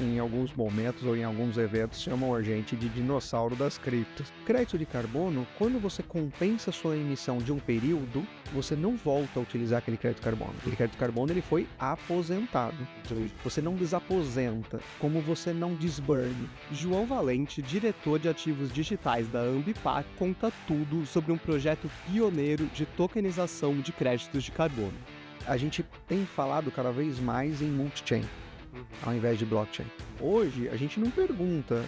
em alguns momentos ou em alguns eventos chamam a gente de dinossauro das criptos. Crédito de carbono, quando você compensa sua emissão de um período, você não volta a utilizar aquele crédito de carbono. Aquele crédito de carbono ele foi aposentado. Você não desaposenta, como você não desburne. João Valente, diretor de ativos digitais da Ambipar, conta tudo sobre um projeto pioneiro de tokenização de créditos de carbono. A gente tem falado cada vez mais em multi-chain, ao invés de blockchain. Hoje, a gente não pergunta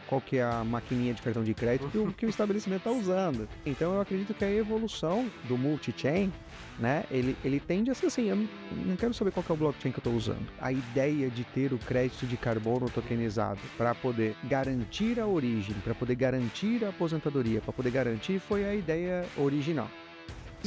qual que é a maquininha de cartão de crédito que o estabelecimento está usando. Então, eu acredito que a evolução do multi-chain, né, ele tende a ser assim, eu não quero saber qual que é o blockchain que eu estou usando. A ideia de ter o crédito de carbono tokenizado para poder garantir a origem, para poder garantir a aposentadoria, para poder garantir, foi a ideia original.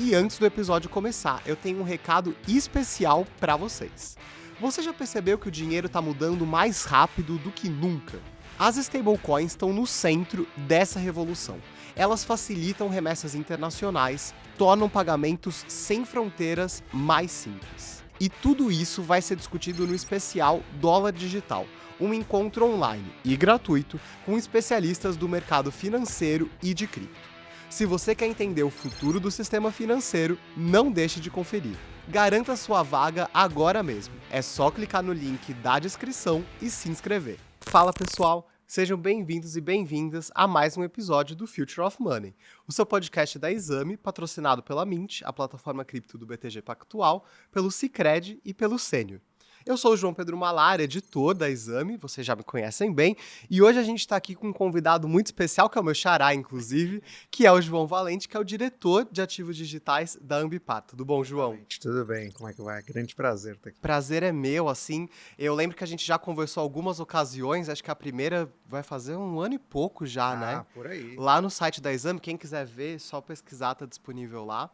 E antes do episódio começar, eu tenho um recado especial para vocês. Você já percebeu que o dinheiro está mudando mais rápido do que nunca? As stablecoins estão no centro dessa revolução. Elas facilitam remessas internacionais, tornam pagamentos sem fronteiras mais simples. E tudo isso vai ser discutido no especial Dólar Digital, um encontro online e gratuito com especialistas do mercado financeiro e de cripto. Se você quer entender o futuro do sistema financeiro, não deixe de conferir. Garanta sua vaga agora mesmo. É só clicar no link da descrição e se inscrever. Fala pessoal, sejam bem-vindos e bem-vindas a mais um episódio do Future of Money, o seu podcast da Exame, patrocinado pela Mint, a plataforma cripto do BTG Pactual, pelo Sicredi e pelo Sênior. Eu sou o João Pedro Malar, editor da Exame, vocês já me conhecem bem, e hoje a gente está aqui com um convidado muito especial, que é o meu xará, inclusive, que é o João Valente, que é o diretor de ativos digitais da Ambipar. Tudo bom, João? Tudo bem, como é que vai? Grande prazer estar aqui. Prazer é meu, assim, eu lembro que a gente já conversou algumas ocasiões, acho que a primeira vai fazer um ano e pouco já, né? Por aí. Lá no site da Exame, quem quiser ver, é só pesquisar, tá disponível lá.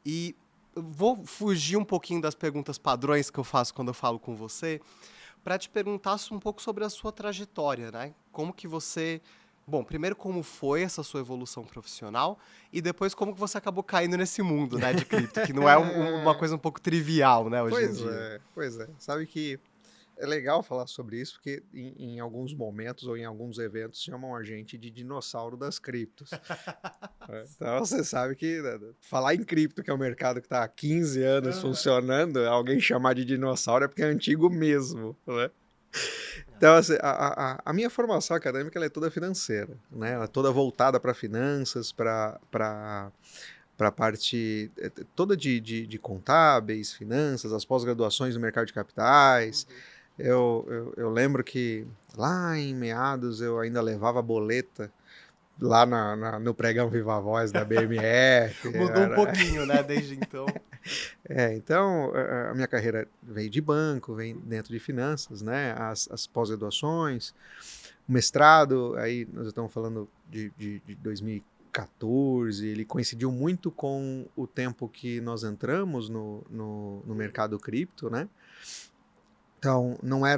E eu vou fugir um pouquinho das perguntas padrões que eu faço quando eu falo com você, para te perguntar um pouco sobre a sua trajetória, né? Como que você... Bom, primeiro como foi essa sua evolução profissional e depois como que você acabou caindo nesse mundo, né, de cripto, que não é uma coisa um pouco trivial, né, hoje em dia. Pois é. Sabe que é legal falar sobre isso, porque em alguns momentos ou em alguns eventos chamam a gente de dinossauro das criptos. Então você sabe que falar em cripto, que é um mercado que está há 15 anos funcionando, alguém chamar de dinossauro é porque é antigo mesmo, né? Então, assim, a minha formação acadêmica ela é toda financeira, né? Ela é toda voltada para finanças, para a parte toda de contábeis, finanças, as pós-graduações no mercado de capitais. Eu lembro que lá em meados eu ainda levava boleta lá no pregão Viva Voz da BMF. Mudou um pouquinho, né, desde então. Então a minha carreira veio de banco, vem dentro de finanças, né? As pós-graduações, o mestrado, aí nós estamos falando de 2014, ele coincidiu muito com o tempo que nós entramos no mercado cripto, né? Então, não é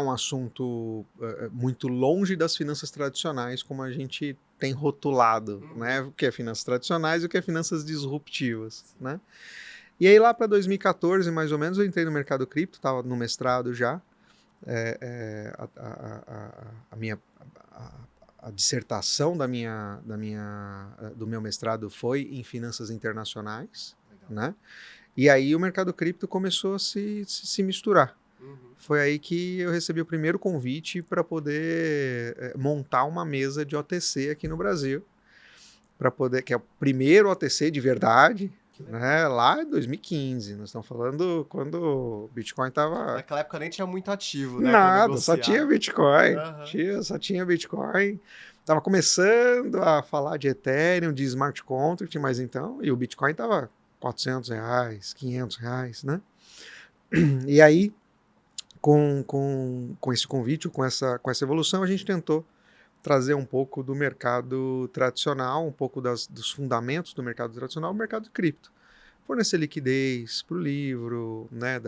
um assunto muito longe das finanças tradicionais, como a gente tem rotulado, né? O que é finanças tradicionais e o que é finanças disruptivas, né? E aí, lá para 2014, mais ou menos, eu entrei no mercado cripto, estava no mestrado já. A dissertação do meu mestrado foi em finanças internacionais, né? E aí o mercado cripto começou a se misturar. Foi aí que eu recebi o primeiro convite para poder montar uma mesa de OTC aqui no Brasil, que é o primeiro OTC de verdade, né? Lá em 2015. Nós estamos falando quando o Bitcoin estava... Naquela época nem tinha muito ativo, né? Nada, só tinha Bitcoin. Só tinha Bitcoin. Estava começando a falar de Ethereum, de smart contract, mas então... E o Bitcoin estava R$400, R$500, né? E aí, com esse convite, com essa evolução, a gente tentou trazer um pouco do mercado tradicional, um pouco dos fundamentos do mercado tradicional, o mercado de cripto. Fornecer liquidez para o livro, né,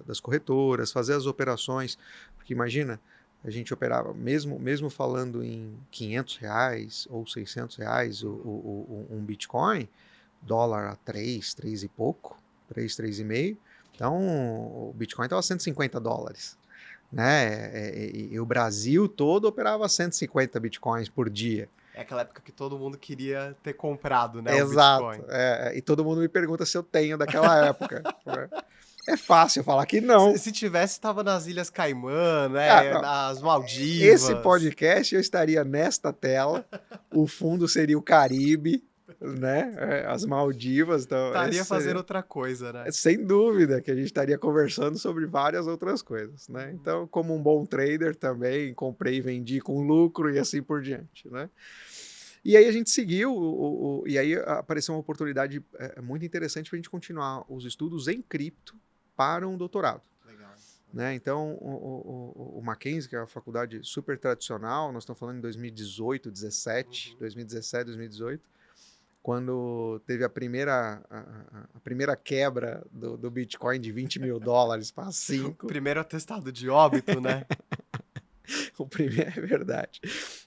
das corretoras, fazer as operações, porque imagina, a gente operava, mesmo falando em R$500 ou R$600 um Bitcoin, dólar a 3 e pouco, 3,5. Então, o Bitcoin estava $150. né? E o Brasil todo operava 150 bitcoins por dia. É aquela época que todo mundo queria ter comprado, né, o Exato. Bitcoin. E todo mundo me pergunta se eu tenho daquela época. Né? É fácil falar que não. Se tivesse, tava nas Ilhas Caimã, né, Não. nas Esse Maldivas. podcast eu estaria nesta tela, o fundo seria o Caribe, né? As Maldivas. Então, esse Estaria fazendo seria, outra coisa, né? sem dúvida, que a gente estaria conversando sobre várias outras coisas, né? Então, como um bom trader também, comprei e vendi com lucro e assim por diante, né? E aí a gente seguiu, e aí apareceu uma oportunidade muito interessante para a gente continuar os estudos em cripto para um doutorado. Legal. Né? Então, o Mackenzie, que é uma faculdade super tradicional, nós estamos falando em 2018, 17, 2017, 2018, quando teve a primeira quebra do Bitcoin de $20.000 para 5. Primeiro atestado de óbito, né? O primeiro, é verdade.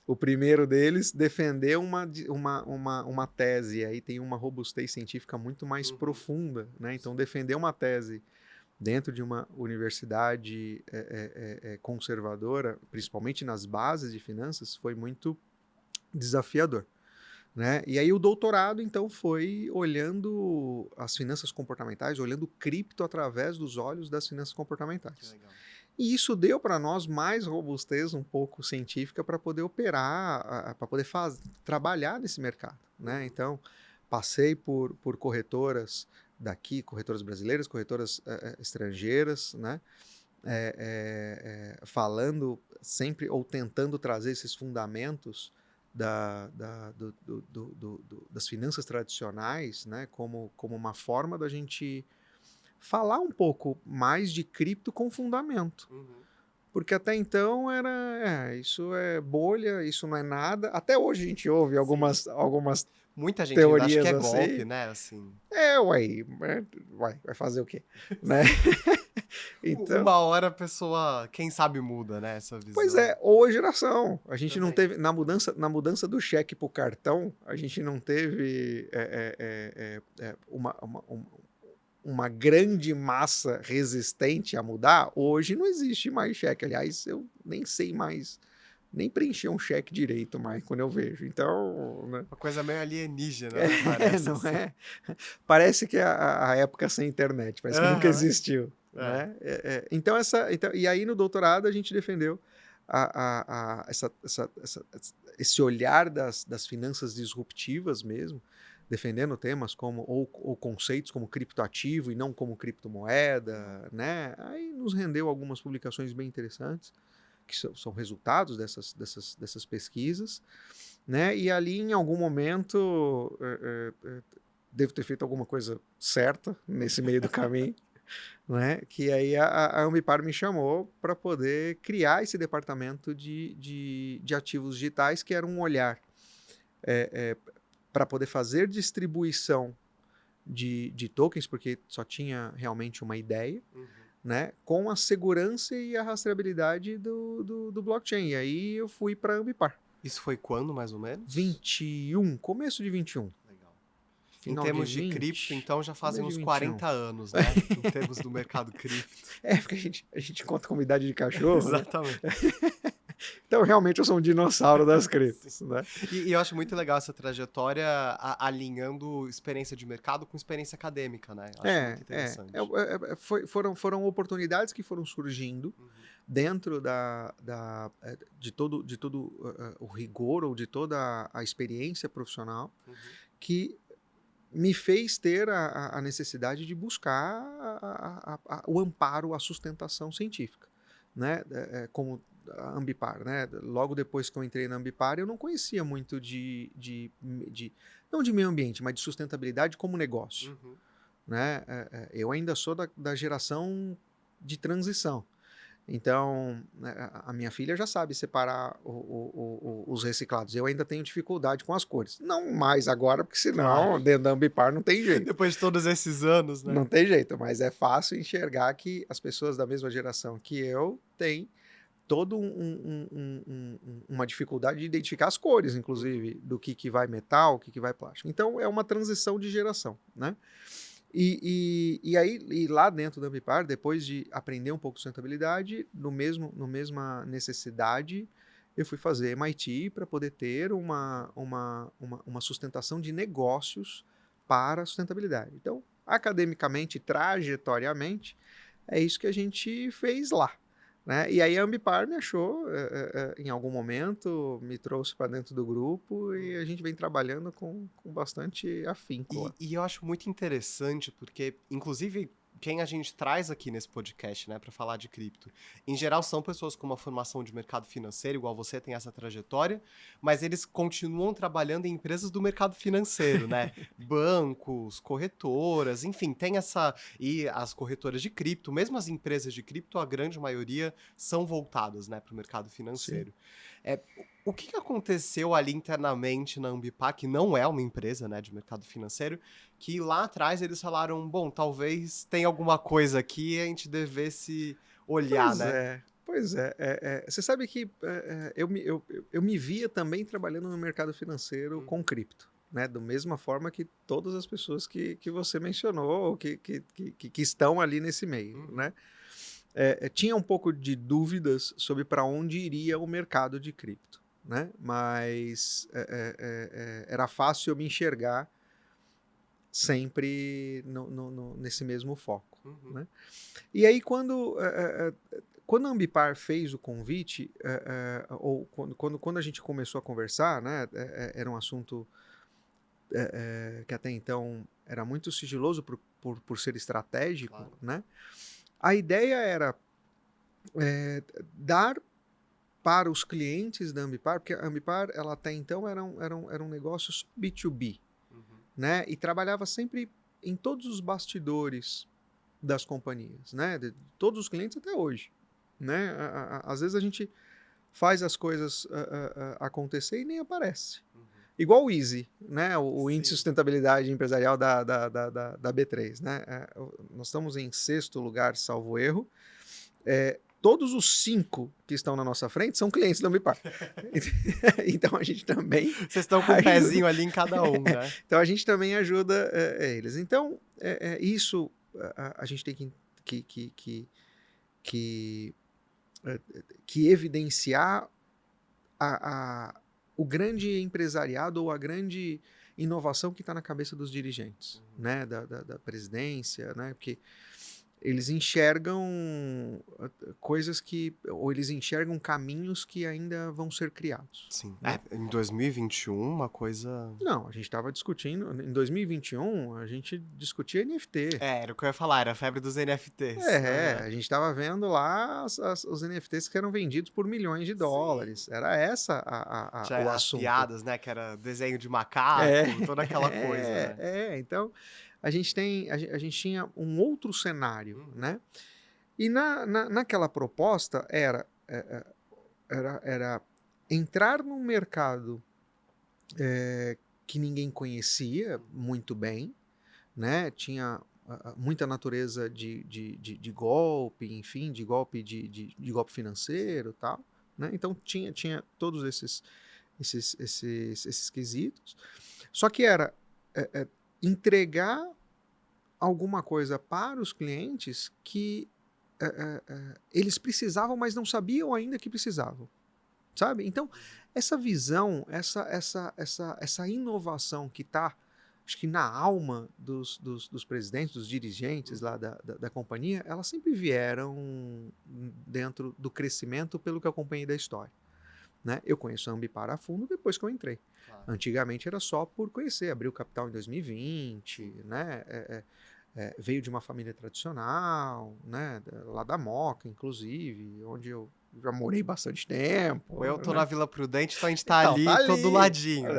O primeiro deles defendeu uma tese, e aí tem uma robustez científica muito mais profunda, né? Então, defender uma tese dentro de uma universidade conservadora, principalmente nas bases de finanças, foi muito desafiador. Né? E aí o doutorado, então, foi olhando as finanças comportamentais, olhando o cripto através dos olhos das finanças comportamentais. Que legal. E isso deu para nós mais robustez um pouco científica para poder operar, para poder trabalhar nesse mercado. Né? Então, passei por corretoras daqui, corretoras brasileiras, corretoras estrangeiras, né? Falando sempre ou tentando trazer esses fundamentos das finanças tradicionais, né? Como uma forma da gente falar um pouco mais de cripto com fundamento. Porque até então era, isso é bolha, isso não é nada. Até hoje a gente ouve algumas Muita gente ainda acha teorias que é assim. golpe, né? Assim. Vai fazer o quê? Né? Então, uma hora a pessoa, quem sabe, muda, né? Essa visão. Pois é, ou a geração. A gente Também. não teve, na mudança do cheque para o cartão, a gente não teve uma grande massa resistente a mudar. Hoje não existe mais cheque. Aliás, eu nem sei mais, nem preencher um cheque direito mais quando eu vejo. Então, né? Uma coisa meio alienígena, né? Parece. Não é? Parece que é a época sem internet, parece que nunca existiu. Né? Então, e aí no doutorado a gente defendeu esse olhar das finanças disruptivas mesmo, defendendo temas como ou conceitos como criptoativo e não como criptomoeda, né? Aí nos rendeu algumas publicações bem interessantes que são resultados dessas pesquisas, né? E ali em algum momento devo ter feito alguma coisa certa nesse meio do caminho. Né? Que aí a Ambipar me chamou para poder criar esse departamento de ativos digitais, que era um olhar para poder fazer distribuição de tokens, porque só tinha realmente uma ideia, né? Com a segurança e a rastreabilidade do blockchain. E aí eu fui para a Ambipar. Isso foi quando, mais ou menos? Começo de 21. Em termos de cripto, então já fazem uns 40 anos, né? Em termos do mercado cripto. Porque a gente conta como idade de cachorro. Exatamente. Né? Então, realmente, eu sou um dinossauro das criptos. Né? E eu acho muito legal essa trajetória alinhando experiência de mercado com experiência acadêmica, né? Acho muito interessante. Foram oportunidades que foram surgindo dentro de todo o rigor ou de toda a experiência profissional que me fez ter a necessidade de buscar o amparo, a sustentação científica, né? Como a Ambipar, né? Logo depois que eu entrei na Ambipar, eu não conhecia muito não de meio ambiente, mas de sustentabilidade como negócio, né? Eu ainda sou da geração de transição. Então, a minha filha já sabe separar os reciclados. Eu ainda tenho dificuldade com as cores. Não mais agora, porque senão, dentro da Ambipar, não tem jeito. Depois de todos esses anos, né? Não tem jeito, mas é fácil enxergar que as pessoas da mesma geração que eu têm toda uma dificuldade de identificar as cores, inclusive, do que vai metal, o que vai plástico. Então, é uma transição de geração, né? E aí, e lá dentro da Ambipar, depois de aprender um pouco de sustentabilidade, no mesma necessidade, eu fui fazer MIT para poder ter uma sustentação de negócios para a sustentabilidade. Então, academicamente, trajetoriamente, é isso que a gente fez lá. Né? E aí a Ambipar me achou em algum momento, me trouxe para dentro do grupo e a gente vem trabalhando com bastante afinco lá. E eu acho muito interessante porque, inclusive, quem a gente traz aqui nesse podcast, né, para falar de cripto, em geral são pessoas com uma formação de mercado financeiro, igual você tem essa trajetória, mas eles continuam trabalhando em empresas do mercado financeiro, né? Bancos, corretoras, enfim, tem essa. E as corretoras de cripto, mesmo as empresas de cripto, a grande maioria são voltadas, né, para o mercado financeiro. O que aconteceu ali internamente na Ambipar, que não é uma empresa, né, de mercado financeiro, que lá atrás eles falaram, bom, talvez tenha alguma coisa aqui e a gente devesse olhar, né? Pois é. Você sabe que eu me via também trabalhando no mercado financeiro com cripto, né? Da mesma forma que todas as pessoas que você mencionou, que estão ali nesse meio, né? Tinha um pouco de dúvidas sobre para onde iria o mercado de cripto, né? Mas era fácil eu me enxergar sempre nesse mesmo foco, né? E aí quando a Ambipar fez o convite, ou quando a gente começou a conversar, né, era um assunto que até então era muito sigiloso por ser estratégico, Claro. né? A ideia era dar para os clientes da Ambipar, porque a Ambipar ela até então era um negócio só B2B, né? E trabalhava sempre em todos os bastidores das companhias, né? De todos os clientes até hoje, né? Às vezes a gente faz as coisas acontecer e nem aparece. Igual o Easy, né? O índice de sustentabilidade empresarial da B3, né? Nós estamos em 6º lugar, salvo erro. Todos os 5 que estão na nossa frente são clientes da Ambipar. Então a gente também... Vocês estão com um pezinho ali em cada um, né? Então a gente também ajuda eles. Então, isso a gente tem que evidenciar o grande empresariado ou a grande inovação que está na cabeça dos dirigentes, né? Da presidência, né? Porque eles enxergam coisas ou eles enxergam caminhos que ainda vão ser criados. Sim. Em 2021, uma coisa... Não, a gente estava discutindo, em 2021, a gente discutia NFT. Era o que eu ia falar, era a febre dos NFTs. A gente estava vendo lá os NFTs que eram vendidos por milhões de dólares. Sim. Era essa o as assunto. piadas, né, que era desenho de macaco, toda aquela coisa, né? Então a gente tinha um outro cenário, né? E naquela proposta era entrar num mercado que ninguém conhecia muito bem, né? Tinha muita natureza de golpe, enfim, de golpe golpe financeiro, tal, né? Então tinha todos esses quesitos. Só que era entregar alguma coisa para os clientes que eles precisavam, mas não sabiam ainda que precisavam, sabe? Então, essa visão, essa inovação que está, acho que na alma dos presidentes, dos dirigentes lá da companhia, elas sempre vieram dentro do crescimento pelo que eu acompanhei da história. Né? Eu conheço a Ambipar a fundo depois que eu entrei. Claro. Antigamente era só por conhecer, abriu capital em 2020, né? Veio de uma família tradicional, né? Lá da Moca, inclusive, onde eu já morei bastante tempo. Eu tô né? na Vila Prudente, então a gente tá ali, todo ladinho.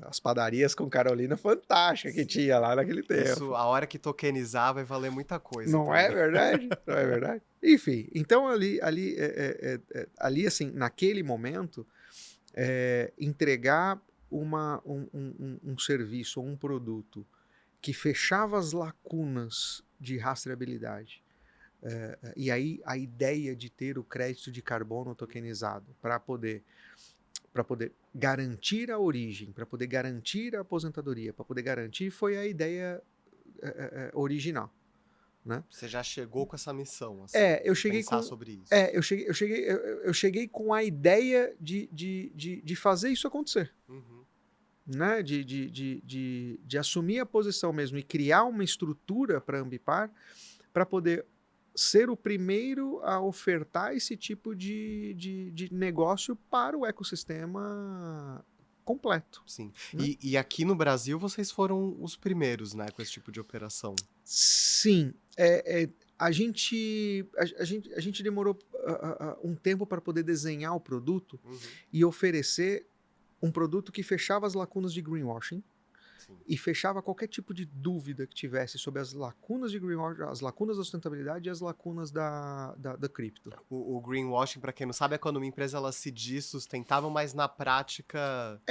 As padarias com Carolina fantástica que tinha lá naquele tempo. Isso, a hora que tokenizar vai valer muita coisa. Não também. É verdade? Não é verdade? Enfim, então ali assim, naquele momento, entregar um serviço ou um produto que fechava as lacunas de rastreabilidade. E aí a ideia de ter o crédito de carbono tokenizado para poder garantir a origem, para poder garantir a aposentadoria, para poder garantir, foi a ideia original, né? Você já chegou com essa missão, assim, Eu de cheguei pensar com... sobre isso. Eu cheguei com a ideia de fazer isso acontecer, Uhum. né? De assumir a posição mesmo e criar uma estrutura para a Ambipar para poder ser o primeiro a ofertar esse tipo de negócio para o ecossistema completo. Sim. Né? E aqui no Brasil vocês foram os primeiros, né, com esse tipo de operação. Sim. A gente demorou um tempo para poder desenhar o produto Uhum. e oferecer um produto que fechava as lacunas de greenwashing, Sim. e fechava qualquer tipo de dúvida que tivesse sobre as lacunas de greenwashing, as lacunas da sustentabilidade e as lacunas da cripto. O greenwashing, para quem não sabe, é quando uma empresa ela se diz sustentável, mas na prática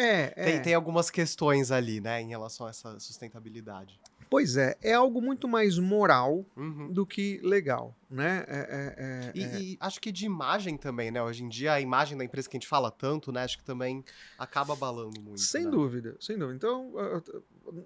tem algumas questões ali, né, em relação a essa sustentabilidade. Pois é algo muito mais moral Uhum. do que legal, né? E acho que de imagem também, né? Hoje em dia, a imagem da empresa que a gente fala tanto, né? Acho que também acaba abalando muito, Sem né? dúvida, sem dúvida. Então,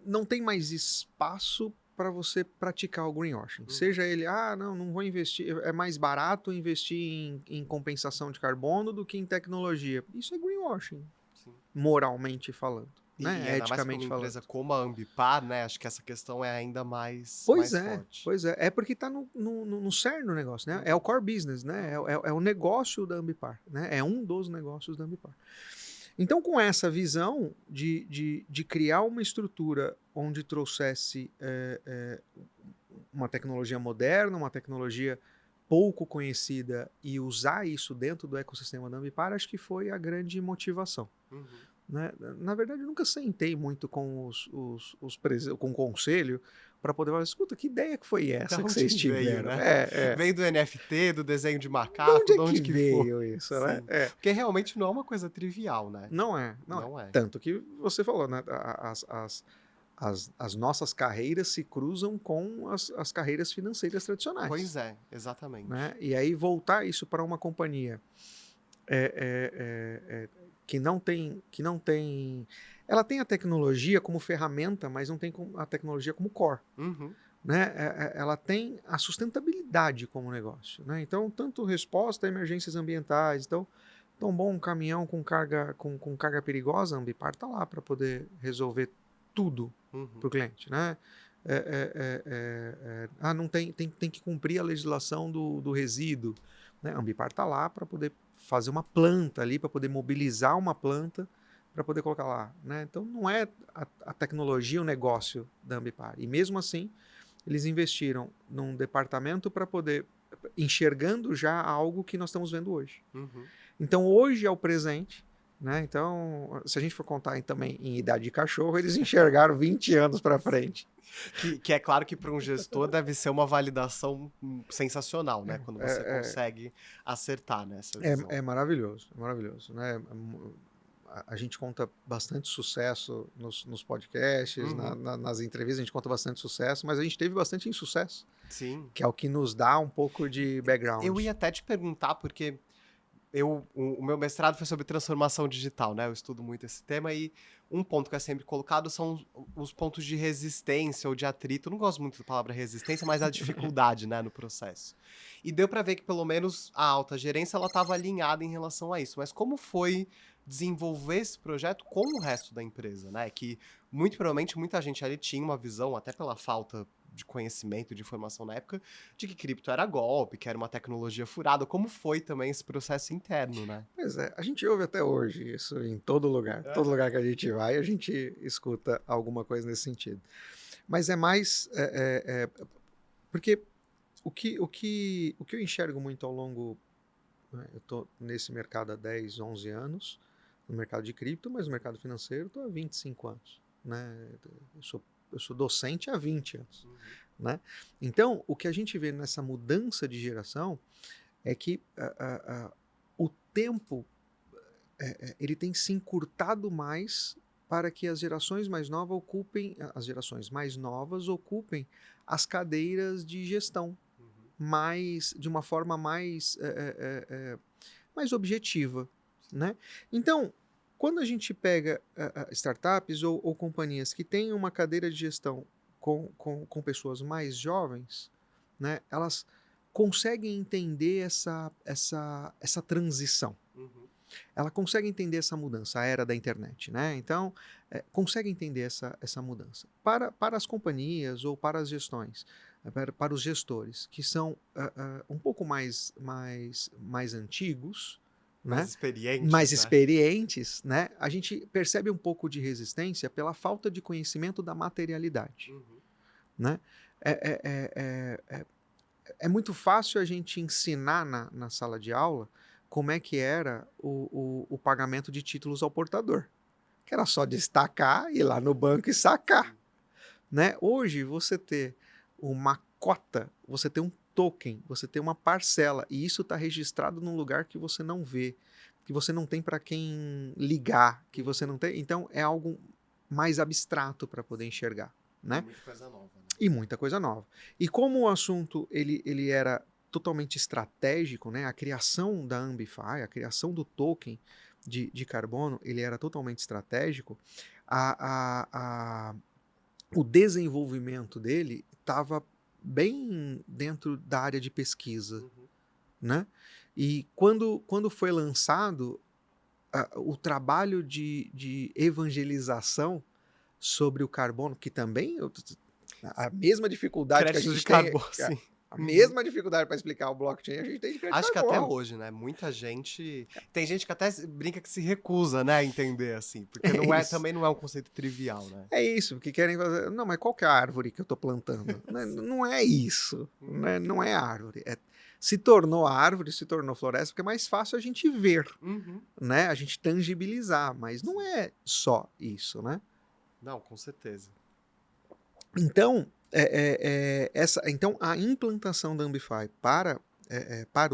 não tem mais espaço para você praticar o greenwashing. Uhum. Seja ele, não vou investir, é mais barato investir em compensação de carbono do que em tecnologia. Isso é greenwashing, Sim. moralmente falando. E Né? ainda mais para uma Eticamente falando. empresa como a Ambipar, né? Acho que essa questão é ainda mais forte. Pois é. É porque está no cerne do negócio, né? Uhum. É o core business, né? É o negócio da Ambipar, né? É um dos negócios da Ambipar. Então, com essa visão de criar uma estrutura onde trouxesse uma tecnologia moderna, uma tecnologia pouco conhecida e usar isso dentro do ecossistema da Ambipar, acho que foi a grande motivação. Uhum. Né? Na verdade, eu nunca sentei muito com com o conselho para poder falar, escuta, que ideia que foi essa que vocês tiveram? Veio, né? Veio do NFT, do desenho de De macaco, onde de onde que veio foi? isso, né? Porque realmente não é uma coisa trivial, né? Não é. Tanto que você falou, né? As nossas carreiras se cruzam com as carreiras financeiras tradicionais. Pois é, exatamente. Né? E aí voltar isso para uma companhia que não tem... Ela tem a tecnologia como ferramenta, mas não tem a tecnologia como core. Uhum. Né? Ela tem a sustentabilidade como negócio. Né? Então, tanto resposta a emergências ambientais, então, tão bom um caminhão com carga perigosa, a Ambipar está lá para poder resolver tudo para o cliente. Né? Não tem que cumprir a legislação do resíduo. Né? A Ambipar está lá para poder fazer uma planta ali, para poder mobilizar uma planta para poder colocar lá. Né? Então, não é a tecnologia o negócio da Ambipar. E mesmo assim, eles investiram num departamento para poder, enxergando já algo que nós estamos vendo hoje. Uhum. Então, hoje é o presente. Né? Então, se a gente for contar também em idade de cachorro, eles enxergaram 20 anos para frente. Que é claro que para um gestor deve ser uma validação sensacional, né? Quando você consegue acertar nessa visão. É maravilhoso, né? A gente conta bastante sucesso nos podcasts, nas entrevistas, a gente conta bastante sucesso, mas a gente teve bastante insucesso. Sim. Que é o que nos dá um pouco de background. Eu ia até te perguntar, porque o meu mestrado foi sobre transformação digital, né? Eu estudo muito esse tema e um ponto que é sempre colocado são os pontos de resistência ou de atrito. Eu não gosto muito da palavra resistência, mas a dificuldade, né, no processo. E deu para ver que pelo menos a alta gerência ela estava alinhada em relação a isso. Mas como foi desenvolver esse projeto com o resto da empresa, né? Que muito provavelmente muita gente ali tinha uma visão, até pela falta de conhecimento, de informação na época, de que cripto era golpe, que era uma tecnologia furada. Como foi também esse processo interno, né? Pois é, a gente ouve até hoje isso em todo lugar. Todo lugar que a gente vai, a gente escuta alguma coisa nesse sentido. Mas é mais... porque o que eu enxergo muito ao longo... Né, eu estou nesse mercado há 10, 11 anos, no mercado de cripto, mas no mercado financeiro estou há 25 anos. Né? Eu sou docente há 20 anos. Né? Então, o que a gente vê nessa mudança de geração é que o tempo ele tem se encurtado mais para que as gerações mais novas ocupem as cadeiras de gestão de uma forma mais objetiva. Né? Então, quando a gente pega startups ou companhias que têm uma cadeira de gestão com pessoas mais jovens, né, elas conseguem entender essa transição. Uhum. Ela consegue entender essa mudança, a era da internet, né? Então, consegue entender essa mudança. Para as companhias ou para as gestões, para os gestores, que são um pouco mais antigos, Mais né? experientes, Mais né? experientes, né? A gente percebe um pouco de resistência pela falta de conhecimento da materialidade, Uhum. né? É, é, é, é, é muito fácil a gente ensinar na sala de aula como é que era o pagamento de títulos ao portador. Que era só destacar, ir lá no banco e sacar. Sim. Né? Hoje, você ter uma cota, você ter um token, você ter uma parcela, e isso está registrado num lugar que você não vê, que você não tem para quem ligar, que você não tem. Então, é algo mais abstrato para poder enxergar. E Né? muita coisa nova, né? E muita coisa nova. E como o assunto ele era totalmente estratégico, né? A criação da Ambify, a criação do token de carbono, ele era totalmente estratégico, a, a, a, o desenvolvimento dele estava bem dentro da área de pesquisa, Uhum. né? E quando foi lançado, o trabalho de evangelização sobre o carbono, que também a mesma dificuldade que a Créditos de gente tem, carbono, sim. a Uhum. mesma dificuldade para explicar o blockchain, a gente tem de crédito Acho de que até carbono. hoje, né? Muita gente. Tem gente que até brinca que se recusa, né, a entender, assim. Porque É isso. também não é um conceito trivial, né? É isso, porque querem fazer. Não, mas qual que é a árvore que eu estou plantando? Não é isso. Né? Não é árvore. Se tornou árvore, se tornou floresta, porque é mais fácil a gente ver, Uhum. né? A gente tangibilizar, mas não é só isso, né? Não, com certeza. Então, então a implantação da Ambify para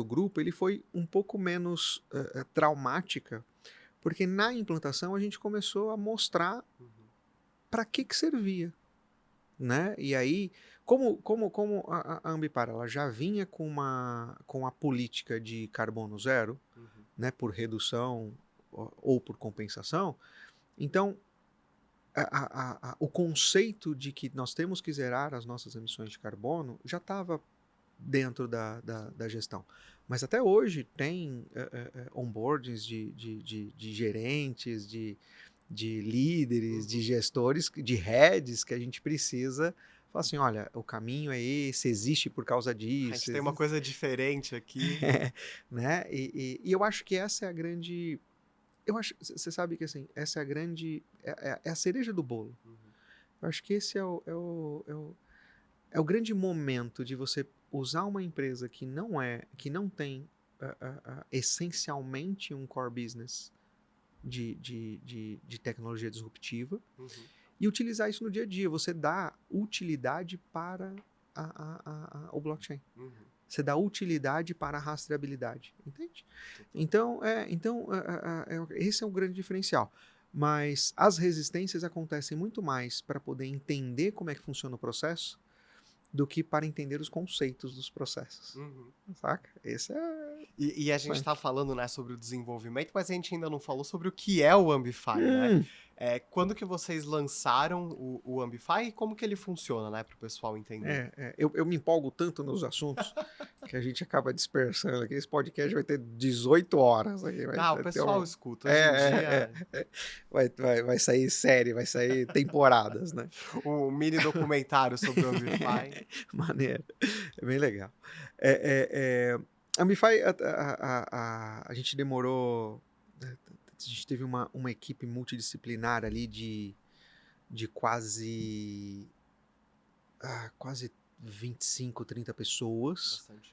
o grupo ele foi um pouco menos traumática, porque na implantação a gente começou a mostrar Uhum. para que servia, né? E aí, como a Ambipar ela já vinha com a política de carbono zero, Uhum. né, por redução ou por compensação, então o conceito de que nós temos que zerar as nossas emissões de carbono já estava dentro da gestão. Mas até hoje tem onboardings de gerentes, de líderes, de gestores, de heads que a gente precisa falar assim, olha, o caminho é esse, existe por causa A disso. gente tem uma coisa diferente aqui. Né? E eu acho que essa é a grande... Você sabe que assim, essa é a grande... É a cereja do bolo. Uhum. Eu acho que esse é o grande momento de você usar uma empresa que não tem essencialmente um core business de tecnologia disruptiva Uhum. e utilizar isso no dia a dia. Você dá utilidade para o blockchain. Uhum. Você dá utilidade para a rastreabilidade, entende? Esse é o grande diferencial. Mas as resistências acontecem muito mais para poder entender como é que funciona o processo do que para entender os conceitos dos processos. Uhum. Saca? Esse é... E a gente tá falando, né, sobre o desenvolvimento, mas a gente ainda não falou sobre o que é o Ambify, né? Quando que vocês lançaram o Ambify e como que ele funciona, né, pro pessoal entender? Eu me empolgo tanto nos assuntos que a gente acaba dispersando aqui. Esse podcast vai ter 18 horas. Aqui, O pessoal escuta. Hoje em dia, Vai sair série, vai sair temporadas, né? um mini documentário sobre o Ambify. Maneiro. É bem legal. A Ambify, a gente demorou... A gente teve uma equipe multidisciplinar ali de quase 25, 30 pessoas. Bastante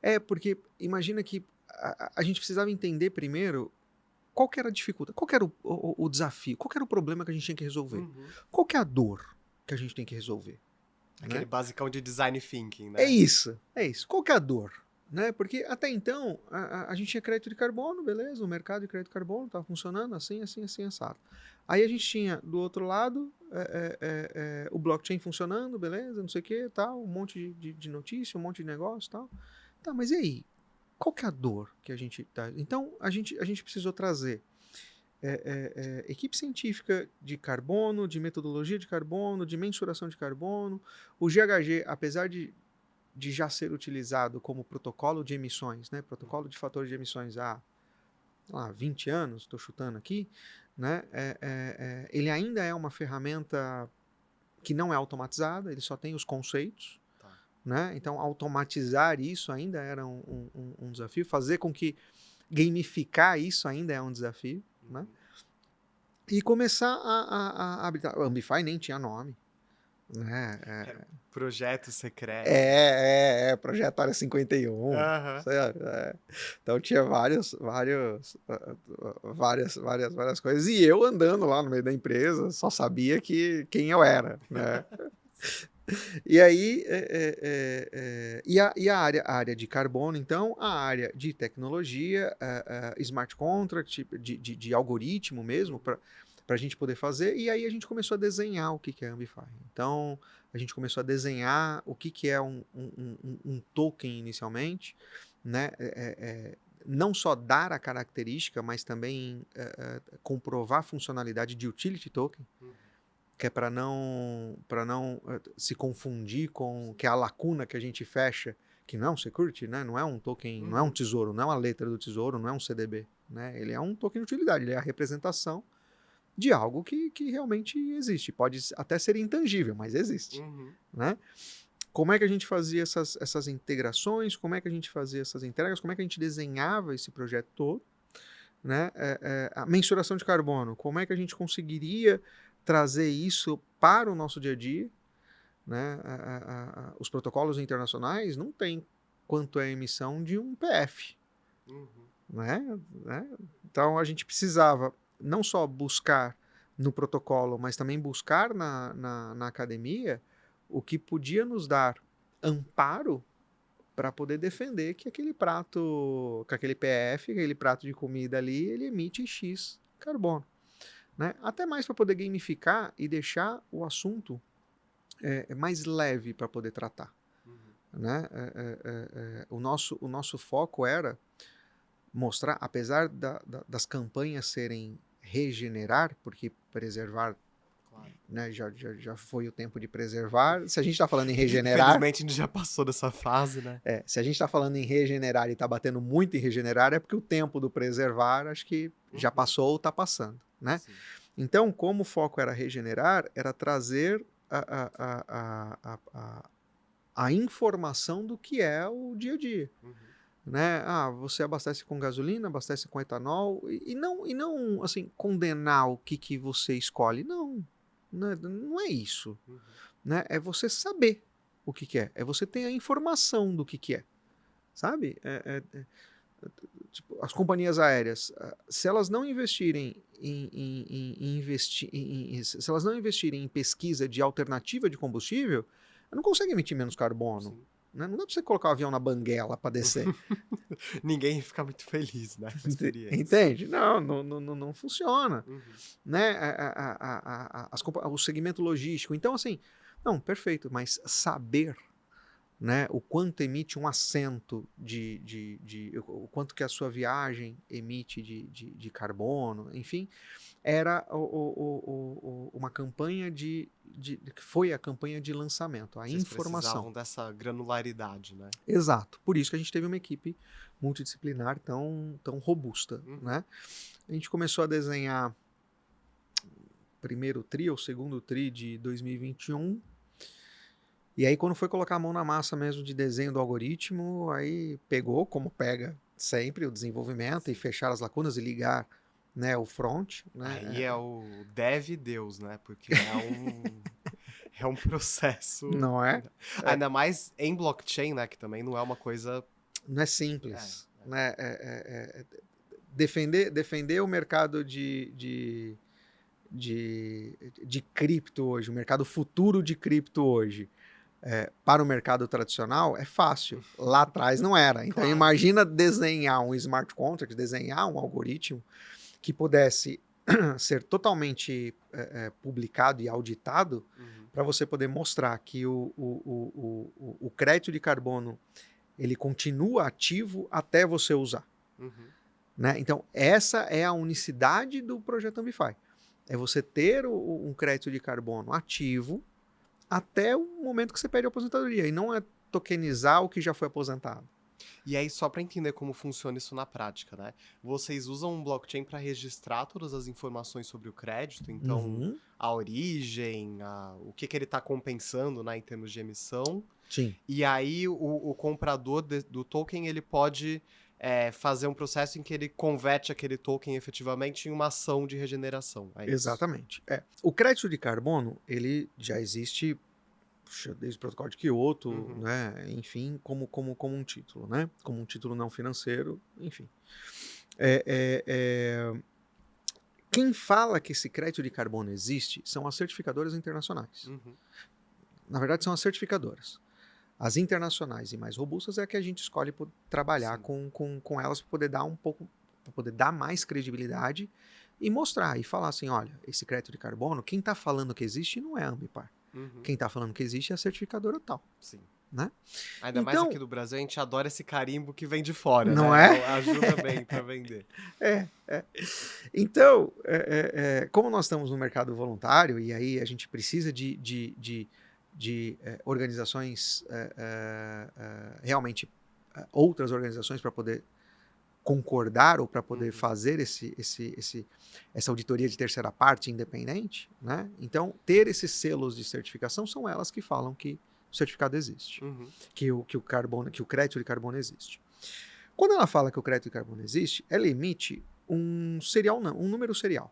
gente. Porque imagina que a gente precisava entender primeiro qual que era a dificuldade, qual que era o desafio, qual que era o problema que a gente tinha que resolver, Uhum. qual que é a dor que a gente tem que resolver. Aquele né? basicão de design thinking, né? É isso. Qual que é a dor? Né? Porque até então a gente tinha crédito de carbono, beleza, o mercado de crédito de carbono estava funcionando assim, assado. Aí a gente tinha do outro lado o blockchain funcionando, beleza, não sei o que, tal, um monte de notícia, um monte de negócio, tal. Tá, mas e aí? Qual que é a dor que a gente tá? Então a gente precisou trazer equipe científica de carbono, de metodologia de carbono, de mensuração de carbono. O GHG, apesar de já ser utilizado como protocolo de emissões, né? Protocolo de fatores de emissões há 20 anos, estou chutando aqui, né? Ele ainda é uma ferramenta que não é automatizada, ele só tem os conceitos. Tá. Né? Então, automatizar isso ainda era um desafio, fazer com que gamificar isso ainda é um desafio. Né? E começar a habilitar. A Ambify nem tinha nome. Né? Projeto secreto. Projeto Área 51. Uhum. Então tinha várias coisas. E eu andando lá no meio da empresa, só sabia quem eu era. Né? E aí, a área de carbono, então, a área de tecnologia, smart contract, de algoritmo mesmo, para a gente poder fazer, e aí a gente começou a desenhar o que é Ambify. Então, a gente começou a desenhar o que é um token inicialmente, né? Não só dar a característica, mas também comprovar a funcionalidade de utility token, que é para não se confundir com que é a lacuna que a gente fecha, que não é um security, né? Não é um token, não é um tesouro, não é uma letra do tesouro, não é um CDB. Né? Ele é um token de utilidade, ele é a representação de algo que realmente existe. Pode até ser intangível, mas existe. Né? Como é que a gente fazia essas integrações, como é que a gente fazia essas entregas, como é que a gente desenhava esse projeto todo. Né? A mensuração de carbono, como é que a gente conseguiria trazer isso para o nosso dia a dia. Né? Os protocolos internacionais não têm quanto é a emissão de um PF. Né? Então a gente precisava não só buscar no protocolo, mas também buscar na academia o que podia nos dar amparo para poder defender que aquele prato, que aquele PF, aquele prato de comida ali, ele emite X carbono. Né? Até mais para poder gamificar e deixar o assunto mais leve para poder tratar. Né? O nosso foco era mostrar, apesar das campanhas serem regenerar, porque preservar, né, já foi o tempo de preservar. Se a gente está falando em regenerar... Infelizmente a gente já passou dessa fase, né? Se a gente está falando em regenerar e está batendo muito em regenerar, é porque o tempo do preservar acho que já passou ou está passando. Né? Então, como o foco era regenerar, era trazer a informação do que é o dia a dia. Né? Você abastece com gasolina, abastece com etanol, e não assim, condenar o que você escolhe. Não é isso. Né? É você saber o que é. É você ter a informação do que é. Sabe? Tipo, as companhias aéreas, se elas não investirem se elas não investirem em pesquisa de alternativa de combustível, não consegue emitir menos carbono. Né? Não dá para você colocar o avião na banguela para descer. Ninguém fica muito feliz, né? Com a experiência. Entende? Não funciona. Né? O segmento logístico. Então, assim, não, perfeito, mas saber, né, o quanto emite um assento o quanto que a sua viagem emite de carbono, enfim, era uma campanha que foi a campanha de lançamento, Vocês precisavam dessa granularidade, né? Exato, por isso que a gente teve uma equipe multidisciplinar tão robusta, né? A gente começou a desenhar primeiro tri ou segundo tri de 2021. E aí, quando foi colocar a mão na massa mesmo de desenho do algoritmo, aí pegou, como pega sempre, o desenvolvimento e fechar as lacunas e ligar, né, o front. Né? Aí é o dev Deus, né? Porque é um processo... Não é? Ainda mais em blockchain, né? Que também não é uma coisa... Não é simples. Né? Defender o mercado de cripto hoje, o mercado futuro de cripto hoje, para o mercado tradicional é fácil. Lá atrás não era. Então imagina desenhar um smart contract, desenhar um algoritmo que pudesse ser totalmente publicado e auditado para você poder mostrar que o crédito de carbono ele continua ativo até você usar. né? Então, essa é a unicidade do projeto Ambify. É você ter um crédito de carbono ativo até o momento que você pede a aposentadoria. E não é tokenizar o que já foi aposentado. E aí, só para entender como funciona isso na prática, né? Vocês usam um blockchain para registrar todas as informações sobre o crédito, então a origem, o que ele está compensando, né, em termos de emissão. Sim. E aí o comprador do token ele pode fazer um processo em que ele converte aquele token efetivamente em uma ação de regeneração. É isso? Exatamente. O crédito de carbono, ele já existe desde o protocolo de Kyoto, né? Enfim, como um título, né? Como um título não financeiro, enfim. Quem fala que esse crédito de carbono existe são as certificadoras internacionais. Na verdade, são as certificadoras. As internacionais e mais robustas é a que a gente escolhe trabalhar com elas para poder dar para poder dar mais credibilidade e mostrar e falar assim, olha, esse crédito de carbono, quem está falando que existe não é a Ambipar. Quem está falando que existe é a certificadora tal. Sim. Né? Ainda mais aqui do Brasil, a gente adora esse carimbo que vem de fora, não né? É? Ajuda bem para vender. Então, como nós estamos no mercado voluntário, e aí a gente precisa de organizações, realmente outras organizações para poder concordar ou para poder fazer essa auditoria de terceira parte independente, né? Então, ter esses selos de certificação são elas que falam que o certificado existe, que o crédito de carbono existe. Quando ela fala que o crédito de carbono existe, ela emite um número serial,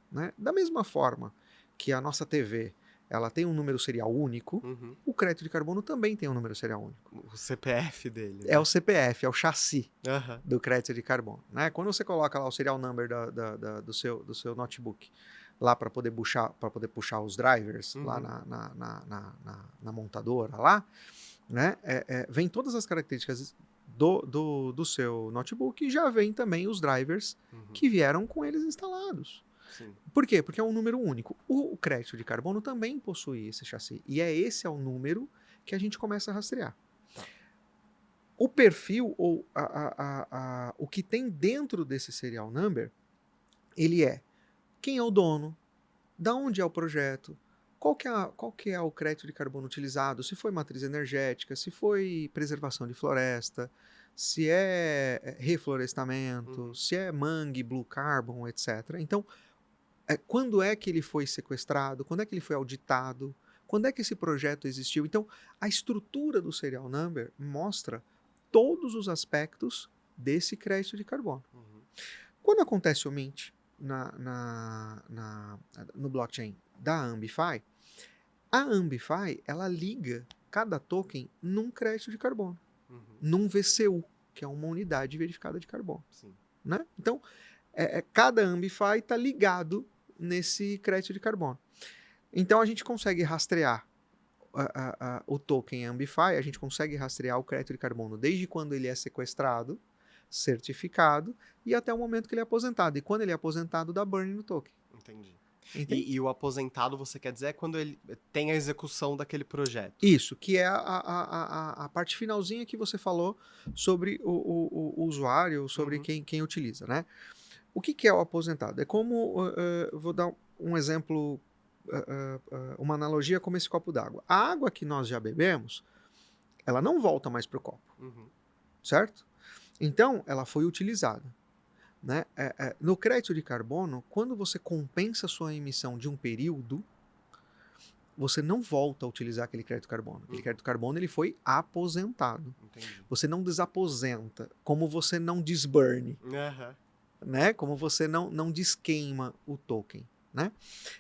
né? Da mesma forma que a nossa TV ela tem um número serial único, o crédito de carbono também tem um número serial único. O CPF dele. É o CPF, é o chassi do crédito de carbono. Né? Quando você coloca lá o serial number do seu notebook, lá para poder puxar os drivers, lá na montadora, lá, né? Vem todas as características do seu notebook e já vem também os drivers que vieram com eles instalados. Sim. Por quê? Porque é um número único. O crédito de carbono também possui esse chassi. E esse é o número que a gente começa a rastrear. Tá. O perfil, ou o que tem dentro desse serial number, ele é quem é o dono, da onde é o projeto, qual que é o crédito de carbono utilizado, se foi matriz energética, se foi preservação de floresta, se é reflorestamento, se é mangue, blue carbon, etc. Então, quando é que ele foi sequestrado, quando é que ele foi auditado, quando é que esse projeto existiu. Então, a estrutura do serial number mostra todos os aspectos desse crédito de carbono. Quando acontece o mint no blockchain da Ambify, a Ambify ela liga cada token num crédito de carbono, num VCU, que é uma unidade verificada de carbono. Sim. Né? Então, cada Ambify está ligado nesse crédito de carbono. Então, a gente consegue rastrear o token Ambify, a gente consegue rastrear o crédito de carbono desde quando ele é sequestrado, certificado, e até o momento que ele é aposentado. E quando ele é aposentado, dá burn no token. Entendi. E o aposentado, você quer dizer, é quando ele tem a execução daquele projeto? Isso, que é a parte finalzinha que você falou sobre o usuário, sobre quem utiliza, né? O que é o aposentado? É como, vou dar um exemplo, uma analogia como esse copo d'água. A água que nós já bebemos, ela não volta mais para o copo, certo? Então, ela foi utilizada. Né? No crédito de carbono, quando você compensa a sua emissão de um período, você não volta a utilizar aquele crédito de carbono. Aquele crédito de carbono ele foi aposentado. Entendi. Você não desaposenta, como você não desburne, né? Como você não desqueima o token. Né?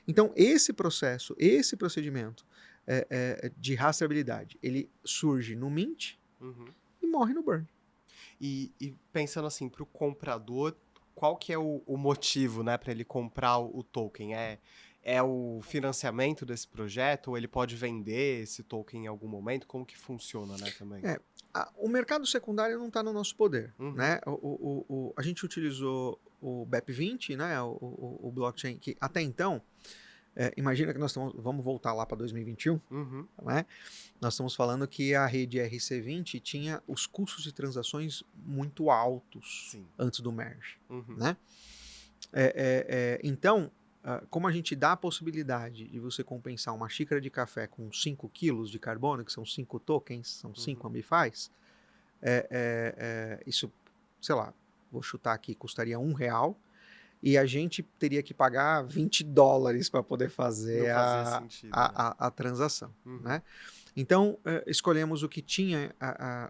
Então, esse processo, esse procedimento de rastreabilidade, ele surge no mint e morre no burn. E pensando assim, para o comprador, qual que é o motivo, né, para ele comprar o token? É o financiamento desse projeto ou ele pode vender esse token em algum momento? Como que funciona, né, também? O mercado secundário não está no nosso poder. Né? A gente utilizou o BEP20, né, o blockchain, que até então Imagina que vamos voltar lá para 2021, Uhum. né? Nós estamos falando que a rede RC20 tinha os custos de transações muito altos Sim. antes do merge, Uhum. né? Então, como a gente dá a possibilidade de você compensar uma xícara de café com 5 quilos de carbono, que são 5 tokens, são 5 ambifais, isso, sei lá, vou chutar aqui, custaria R$1, e a gente teria que pagar $20 para poder Não fazer fazia sentido, né? a transação, Uhum. né? Então, escolhemos o que tinha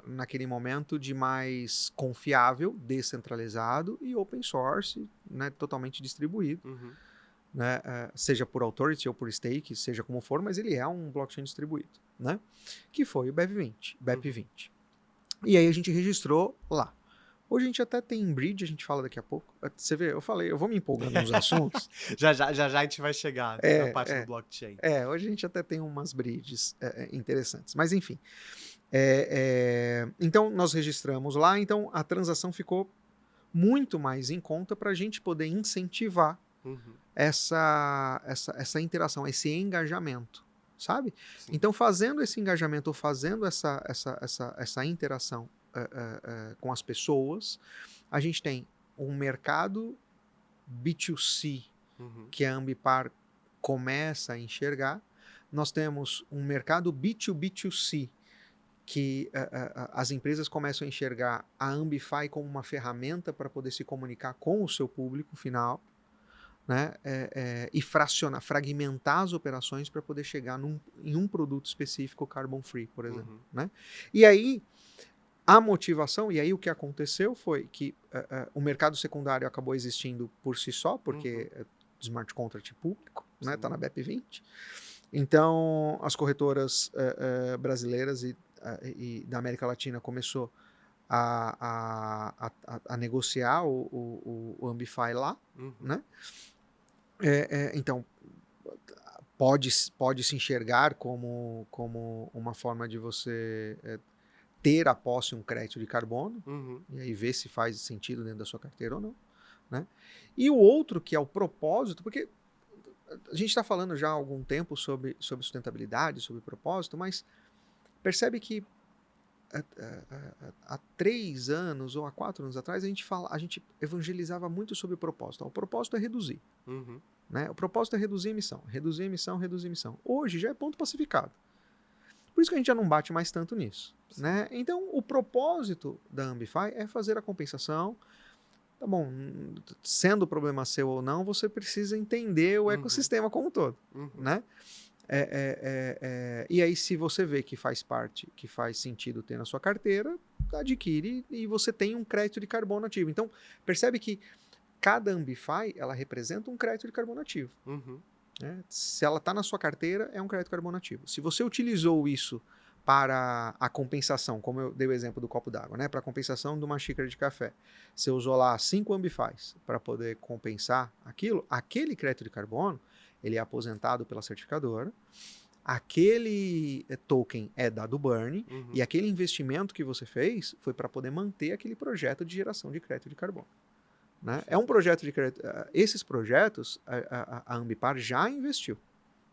naquele momento de mais confiável, descentralizado e open source, né, totalmente distribuído, Uhum. né, seja por authority ou por stake, seja como for, mas ele é um blockchain distribuído, né, que foi o BEP20. E aí a gente registrou lá. Hoje a gente até tem bridge, a gente fala daqui a pouco. Você vê, eu vou me empolgando nos assuntos. Já a gente vai chegar na parte do blockchain. Hoje a gente até tem umas bridges interessantes. Mas enfim. Então nós registramos lá, então a transação ficou muito mais em conta para a gente poder incentivar essa interação, esse engajamento, sabe? Sim. Então, fazendo esse engajamento, ou fazendo essa interação com as pessoas, a gente tem um mercado B2C que a Ambipar começa a enxergar. Nós temos um mercado B2B2C que as empresas começam a enxergar a Ambify como uma ferramenta para poder se comunicar com o seu público final, né? E fragmentar as operações para poder chegar em um produto específico carbon free, por exemplo. Né? E aí, a motivação, e aí o que aconteceu foi que o mercado secundário acabou existindo por si só, porque é smart contract público, né? Tá na BEP20. Então, as corretoras brasileiras e da América Latina começou a negociar o Ambify lá, né? Então, pode se enxergar como uma forma de você ter a posse um crédito de carbono, e aí ver se faz sentido dentro da sua carteira ou não, né? E o outro, que é o propósito, porque a gente está falando já há algum tempo sobre sustentabilidade, sobre propósito, mas percebe que há 3 anos ou há 4 anos atrás a gente evangelizava muito sobre o propósito. O propósito é reduzir. Né? O propósito é reduzir emissão. Reduzir emissão, reduzir emissão. Hoje já é ponto pacificado. Por isso que a gente já não bate mais tanto nisso. Né? Então, o propósito da Ambify é fazer a compensação. Tá bom, sendo problema seu ou não, você precisa entender o ecossistema como um todo. Né? E aí, se você vê que faz sentido ter na sua carteira, adquire e você tem um crédito de carbono ativo. Então, percebe que cada Ambify, ela representa um crédito de carbono ativo. Né? Se ela está na sua carteira, é um crédito de carbono ativo. Se você utilizou isso para a compensação, como eu dei o exemplo do copo d'água, né? Para a compensação de uma xícara de café, você usou lá 5 Ambifys para poder compensar aquele crédito de carbono, ele é aposentado pela certificadora, aquele token é dado burn, e aquele investimento que você fez foi para poder manter aquele projeto de geração de crédito de carbono. Né? É um projeto de crédito. Esses projetos, a Ambipar já investiu.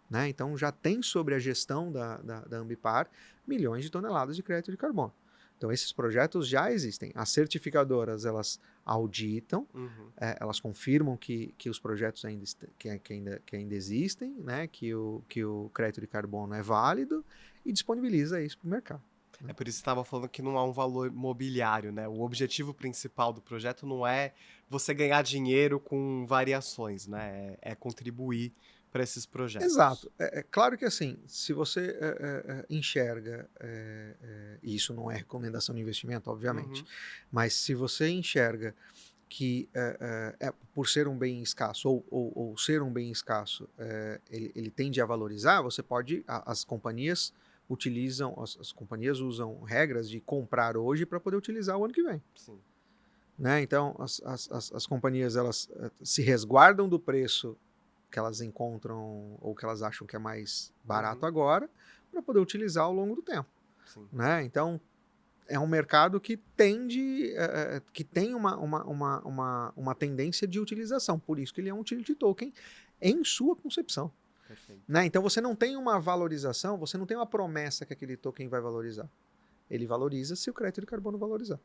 Né? Então, já tem sobre a gestão da Ambipar milhões de toneladas de crédito de carbono. Então, esses projetos já existem. As certificadoras, elas auditam, elas confirmam que os projetos ainda existem, né? que o crédito de carbono é válido e disponibiliza isso para o mercado. É por isso que você estava falando que não há um valor mobiliário, né? O objetivo principal do projeto não é você ganhar dinheiro com variações, né? É contribuir para esses projetos. Exato. É claro que assim, se você enxerga, e isso não é recomendação de investimento, obviamente, mas se você enxerga que por ser um bem escasso ou ser um bem escasso, ele tende a valorizar, você pode, as companhias usam regras de comprar hoje para poder utilizar o ano que vem. Sim. Né? Então, as companhias elas se resguardam do preço que elas encontram ou que elas acham que é mais barato agora para poder utilizar ao longo do tempo. Né? Então, é um mercado que que tem uma tendência de utilização. Por isso que ele é um utility token em sua concepção. Perfeito. Né? Então você não tem uma valorização, você não tem uma promessa que aquele token vai valorizar. Ele valoriza se o crédito de carbono valorizar.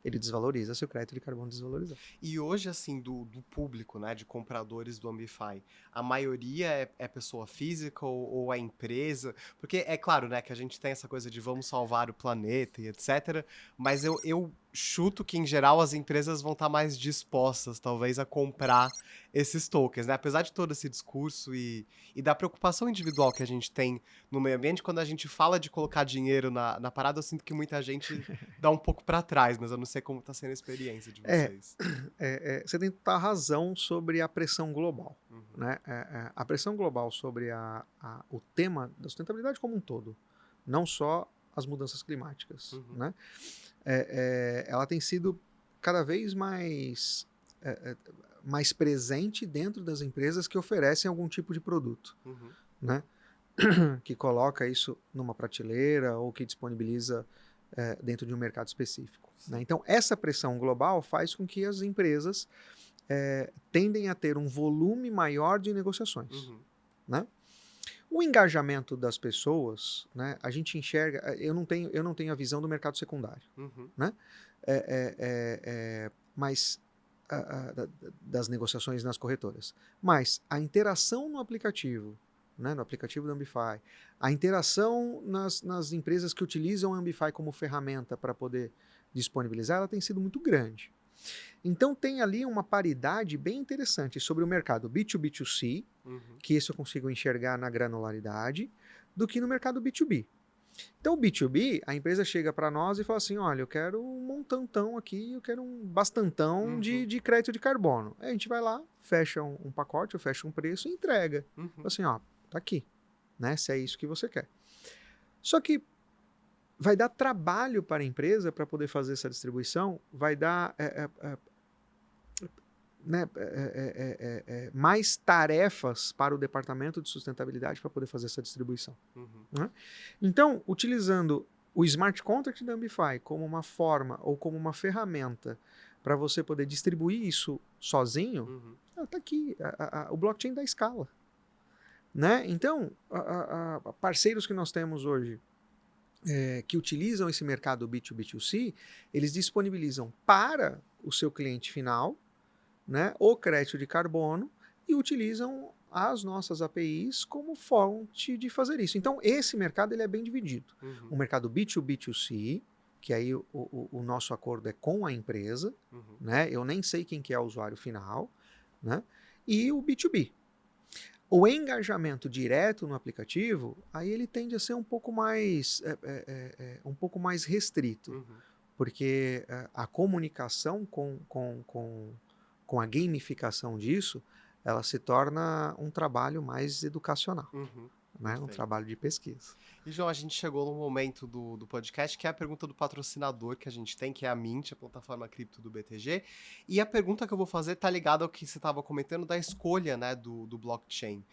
Ele desvaloriza se o crédito de carbono desvalorizar. E hoje, assim, do público, né, de compradores do Ambify, a maioria é pessoa física ou é empresa? Porque é claro, né, que a gente tem essa coisa de vamos salvar o planeta e etc. Mas eu chuto que, em geral, as empresas vão estar mais dispostas, talvez, a comprar esses tokens, né? Apesar de todo esse discurso e da preocupação individual que a gente tem no meio ambiente, quando a gente fala de colocar dinheiro na parada, eu sinto que muita gente dá um pouco para trás, mas eu não sei como está sendo a experiência de vocês. Você tem toda a razão sobre a pressão global. Uhum. Né? A pressão global sobre o tema da sustentabilidade como um todo, não só as mudanças climáticas. Uhum. Né? Ela tem sido cada vez mais presente dentro das empresas que oferecem algum tipo de produto. Uhum. Né? Que coloca isso numa prateleira ou que disponibiliza dentro de um mercado específico. Né? Então, essa pressão global faz com que as empresas tendem a ter um volume maior de negociações. Uhum. Né? O engajamento das pessoas, né, a gente enxerga... Eu não tenho a visão do mercado secundário. Uhum. Né? Mas das negociações nas corretoras. Mas a interação no aplicativo, né, no aplicativo do Ambify, a interação nas empresas que utilizam o Ambify como ferramenta para poder disponibilizar, ela tem sido muito grande. Então tem ali uma paridade bem interessante sobre o mercado B2B2C, que isso eu consigo enxergar na granularidade, do que no mercado B2B. Então o B2B, a empresa chega para nós e fala assim, olha, eu quero um montantão aqui, eu quero um bastantão de crédito de carbono. Aí a gente vai lá, fecha um pacote, ou fecha um preço e entrega. Fala assim, ó, tá aqui, né, se é isso que você quer. Só que vai dar trabalho para a empresa para poder fazer essa distribuição, vai dar mais tarefas para o departamento de sustentabilidade para poder fazer essa distribuição. Né? Então, utilizando o smart contract da Ambify como uma forma ou como uma ferramenta para você poder distribuir isso sozinho, tá aqui, o blockchain dá escala. Né? Então, parceiros que nós temos hoje que utilizam esse mercado B2B2C, eles disponibilizam para o seu cliente final, né, o crédito de carbono e utilizam as nossas APIs como fonte de fazer isso. Então, esse mercado ele é bem dividido. O mercado B2B2C, que aí o nosso acordo é com a empresa, né, eu nem sei quem que é o usuário final, né, e o B2B. O engajamento direto no aplicativo, aí ele tende a ser um pouco mais restrito, porque a comunicação com a gamificação disso, ela se torna um trabalho mais educacional, né? Um trabalho de pesquisa. E, João, a gente chegou no momento do podcast, que é a pergunta do patrocinador que a gente tem, que é a Mint, a plataforma cripto do BTG. E a pergunta que eu vou fazer está ligada ao que você estava comentando da escolha, né, do blockchain.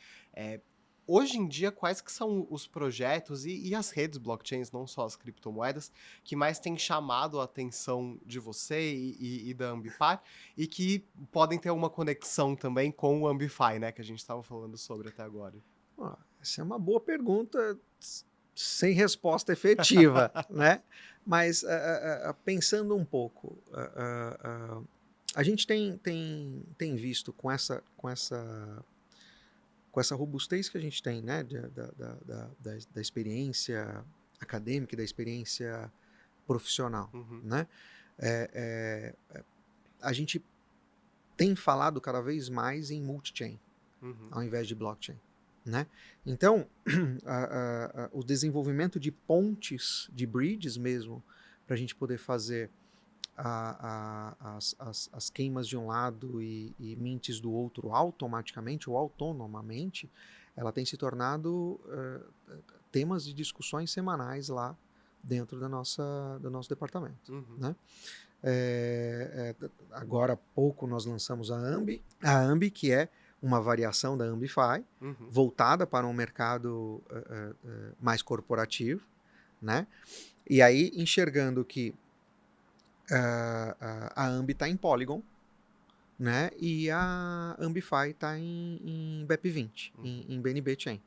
Hoje em dia, quais que são os projetos e as redes blockchains, não só as criptomoedas, que mais têm chamado a atenção de você e da Ambify e que podem ter uma conexão também com o Ambify, né, que a gente estava falando sobre até agora? Essa é uma boa pergunta sem resposta efetiva, né? Mas pensando um pouco, a gente tem visto com essa robustez que a gente tem, né, da experiência acadêmica e da experiência profissional, né? A gente tem falado cada vez mais em multi-chain, ao invés de blockchain. Né? Então, o desenvolvimento de pontes, de bridges mesmo, para a gente poder fazer as queimas de um lado e mints do outro automaticamente ou autonomamente, ela tem se tornado temas de discussões semanais lá dentro do nosso departamento. Né? Agora há pouco nós lançamos a Ambi, que é uma variação da Ambify, voltada para um mercado mais corporativo, né? E aí enxergando que a Ambi está em Polygon, né? E a Ambify está em BEP20, em BNB Chain,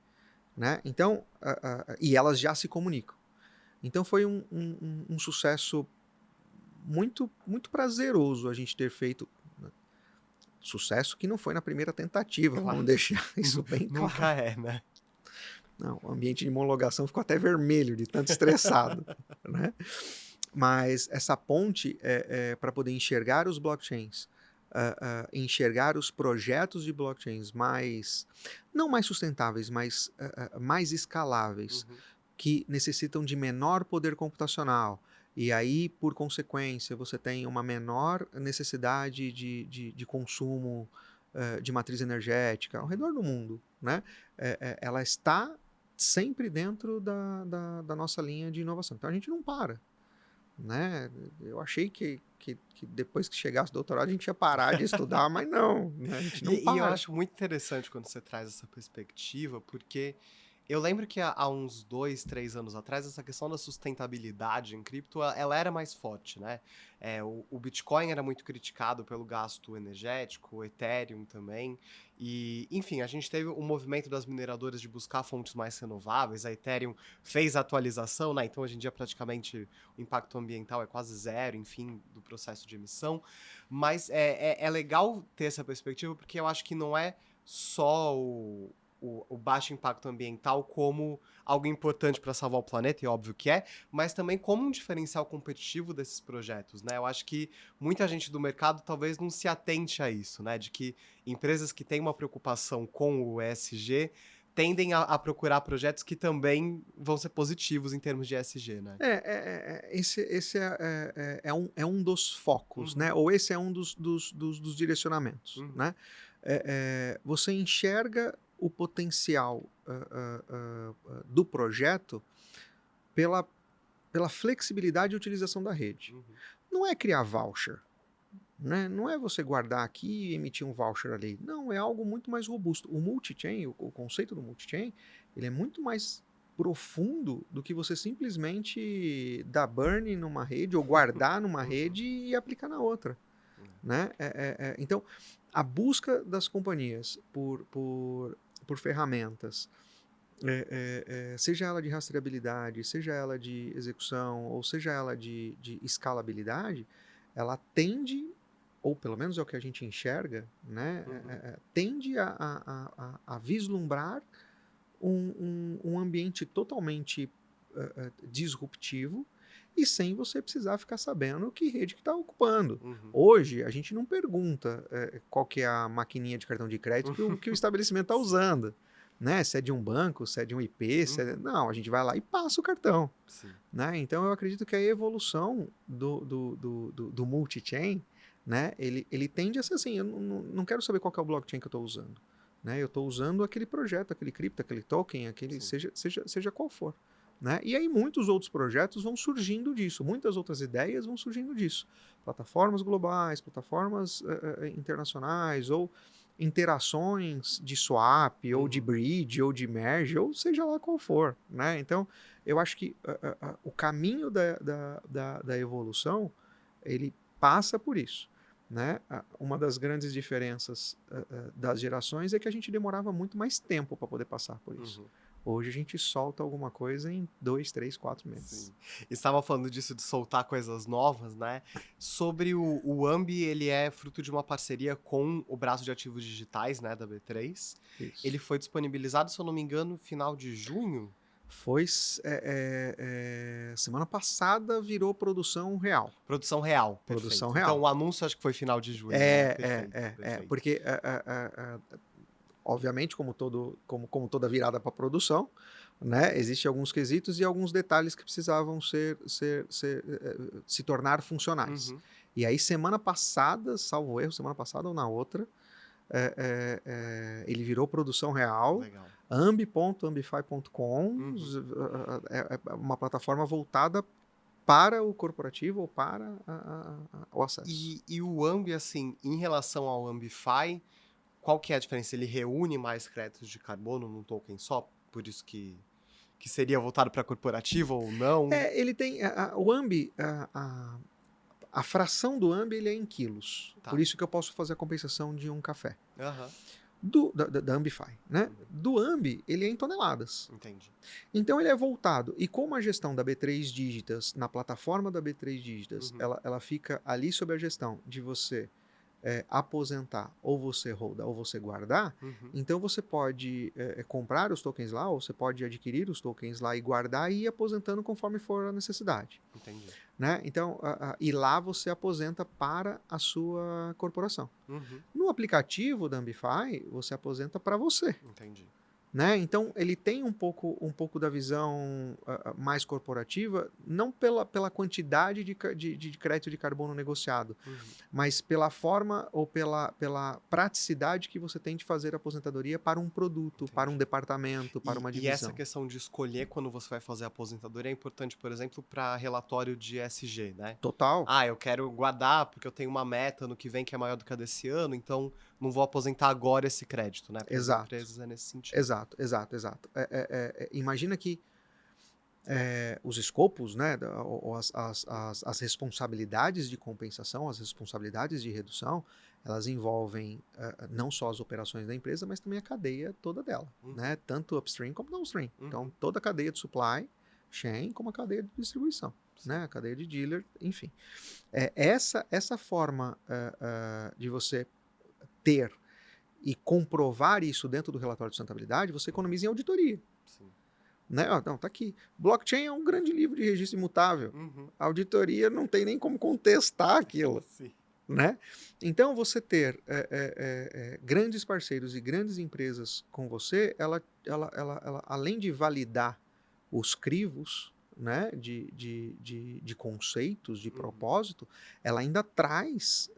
né? Então, e elas já se comunicam. Então foi um sucesso muito, muito prazeroso a gente ter feito, né? Sucesso que não foi na primeira tentativa, Claro. vamos deixar isso bem claro. Nunca é, né? Não, o ambiente de homologação ficou até vermelho de tanto estressado, né? Mas essa ponte é para poder enxergar os blockchains, enxergar os projetos de blockchains não mais sustentáveis, mas mais escaláveis, que necessitam de menor poder computacional. E aí, por consequência, você tem uma menor necessidade de consumo de matriz energética ao redor do mundo, né? Ela está sempre dentro da nossa linha de inovação. Então a gente não para, né? Eu achei que depois que chegasse o doutorado a gente ia parar de estudar, mas não, né? A gente não E eu para. acho muito interessante quando você traz essa perspectiva, porque eu lembro que há uns 2, 3 anos atrás, essa questão da sustentabilidade em cripto, ela era mais forte, né? O Bitcoin era muito criticado pelo gasto energético, o Ethereum também, e, enfim, a gente teve o movimento das mineradoras de buscar fontes mais renováveis, a Ethereum fez a atualização, né? Então, hoje em dia, praticamente, o impacto ambiental é quase zero, enfim, do processo de emissão, mas é legal ter essa perspectiva, porque eu acho que não é só o baixo impacto ambiental como algo importante para salvar o planeta, e óbvio que é, mas também como um diferencial competitivo desses projetos, né? Eu acho que muita gente do mercado talvez não se atente a isso, né? De que empresas que têm uma preocupação com o ESG tendem a procurar projetos que também vão ser positivos em termos de ESG, né? Esse é um dos focos, né? Ou esse é um dos direcionamentos, né? Você enxerga o potencial do projeto pela flexibilidade e utilização da rede. Não é criar voucher, né? Não é você guardar aqui e emitir um voucher ali. Não, é algo muito mais robusto. O multi-chain, o conceito do multi-chain, ele é muito mais profundo do que você simplesmente dar burn numa rede ou guardar numa rede e aplicar na outra, né? Então, a busca das companhias por ferramentas, seja ela de rastreabilidade, seja ela de execução, ou seja ela de escalabilidade, ela tende, ou pelo menos é o que a gente enxerga, né, tende a vislumbrar um ambiente totalmente disruptivo e sem você precisar ficar sabendo que rede que está ocupando. Hoje, a gente não pergunta qual que é a maquininha de cartão de crédito que o estabelecimento está usando. Né? Se é de um banco, se é de um IP, não, a gente vai lá e passa o cartão. Né? Então, eu acredito que a evolução do multi-chain, né, ele tende a ser assim, eu não quero saber qual que é o blockchain que eu estou usando. Né? Eu estou usando aquele projeto, aquele cripto, aquele token, seja qual for. Né? E aí muitos outros projetos vão surgindo disso, muitas outras ideias vão surgindo disso. Plataformas globais, plataformas internacionais, ou interações de swap, ou de bridge, ou de merge, ou seja lá qual for. Né? Então, eu acho que o caminho da evolução, ele passa por isso. Né? Uma das grandes diferenças das gerações é que a gente demorava muito mais tempo para poder passar por isso. Hoje a gente solta alguma coisa em 2, 3, 4 meses. Sim. E estava falando disso de soltar coisas novas, né? Sobre o Ambi, ele é fruto de uma parceria com o braço de ativos digitais, né, da B3. Isso. Ele foi disponibilizado, se eu não me engano, no final de junho. Foi semana passada virou produção real. Produção real, perfeito. Produção real. Então o anúncio acho que foi final de junho. Perfeito. Porque obviamente, como toda virada para produção, né, existem alguns quesitos e alguns detalhes que precisavam se tornar funcionais. E aí, semana passada, salvo erro, semana passada ou na outra, ele virou produção real. Legal. ambi.ambify.com é uma plataforma voltada para o corporativo ou para o acesso. E o Ambi, assim, em relação ao Ambify, qual que é a diferença? Ele reúne mais créditos de carbono num token só? Por isso que seria voltado para corporativo ou não? Ele tem... o Ambi... A fração do AMB ele é em quilos. Tá. Por isso que eu posso fazer a compensação de um café. Aham. Da Ambify, né? Do AMB, ele é em toneladas. Entendi. Então ele é voltado. E como a gestão da B3 Dígitas, na plataforma da B3 Dígitas, ela fica ali sob a gestão de você aposentar, ou você holdar, ou você guardar, então você pode comprar os tokens lá, ou você pode adquirir os tokens lá e guardar e ir aposentando conforme for a necessidade. Entendi. Né? Então, e lá você aposenta para a sua corporação. No aplicativo da Ambify, você aposenta para você. Entendi. Né? Então, ele tem um pouco da visão mais corporativa, não pela quantidade de crédito de carbono negociado, mas pela forma ou pela praticidade que você tem de fazer a aposentadoria para um produto, para um departamento, para uma divisão. E essa questão de escolher quando você vai fazer a aposentadoria é importante, por exemplo, para relatório de ESG, né? Total. Eu quero guardar porque eu tenho uma meta no que vem que é maior do que a desse ano, então não vou aposentar agora esse crédito, né? Para as empresas é nesse sentido. Exato. Imagina que os escopos, né, ou as responsabilidades de compensação, as responsabilidades de redução, elas envolvem não só as operações da empresa, mas também a cadeia toda dela, né? Tanto upstream como downstream. Então, toda a cadeia de supply chain como a cadeia de distribuição, né? A cadeia de dealer, enfim. Essa forma de você ter e comprovar isso dentro do relatório de sustentabilidade, você economiza em auditoria. Sim. Né? Não, tá aqui. Blockchain é um grande livro de registro imutável. A auditoria não tem nem como contestar aquilo. Sim. Né? Então, você ter grandes parceiros e grandes empresas com você, ela além de validar os crivos, né, de conceitos, de propósito, ela ainda traz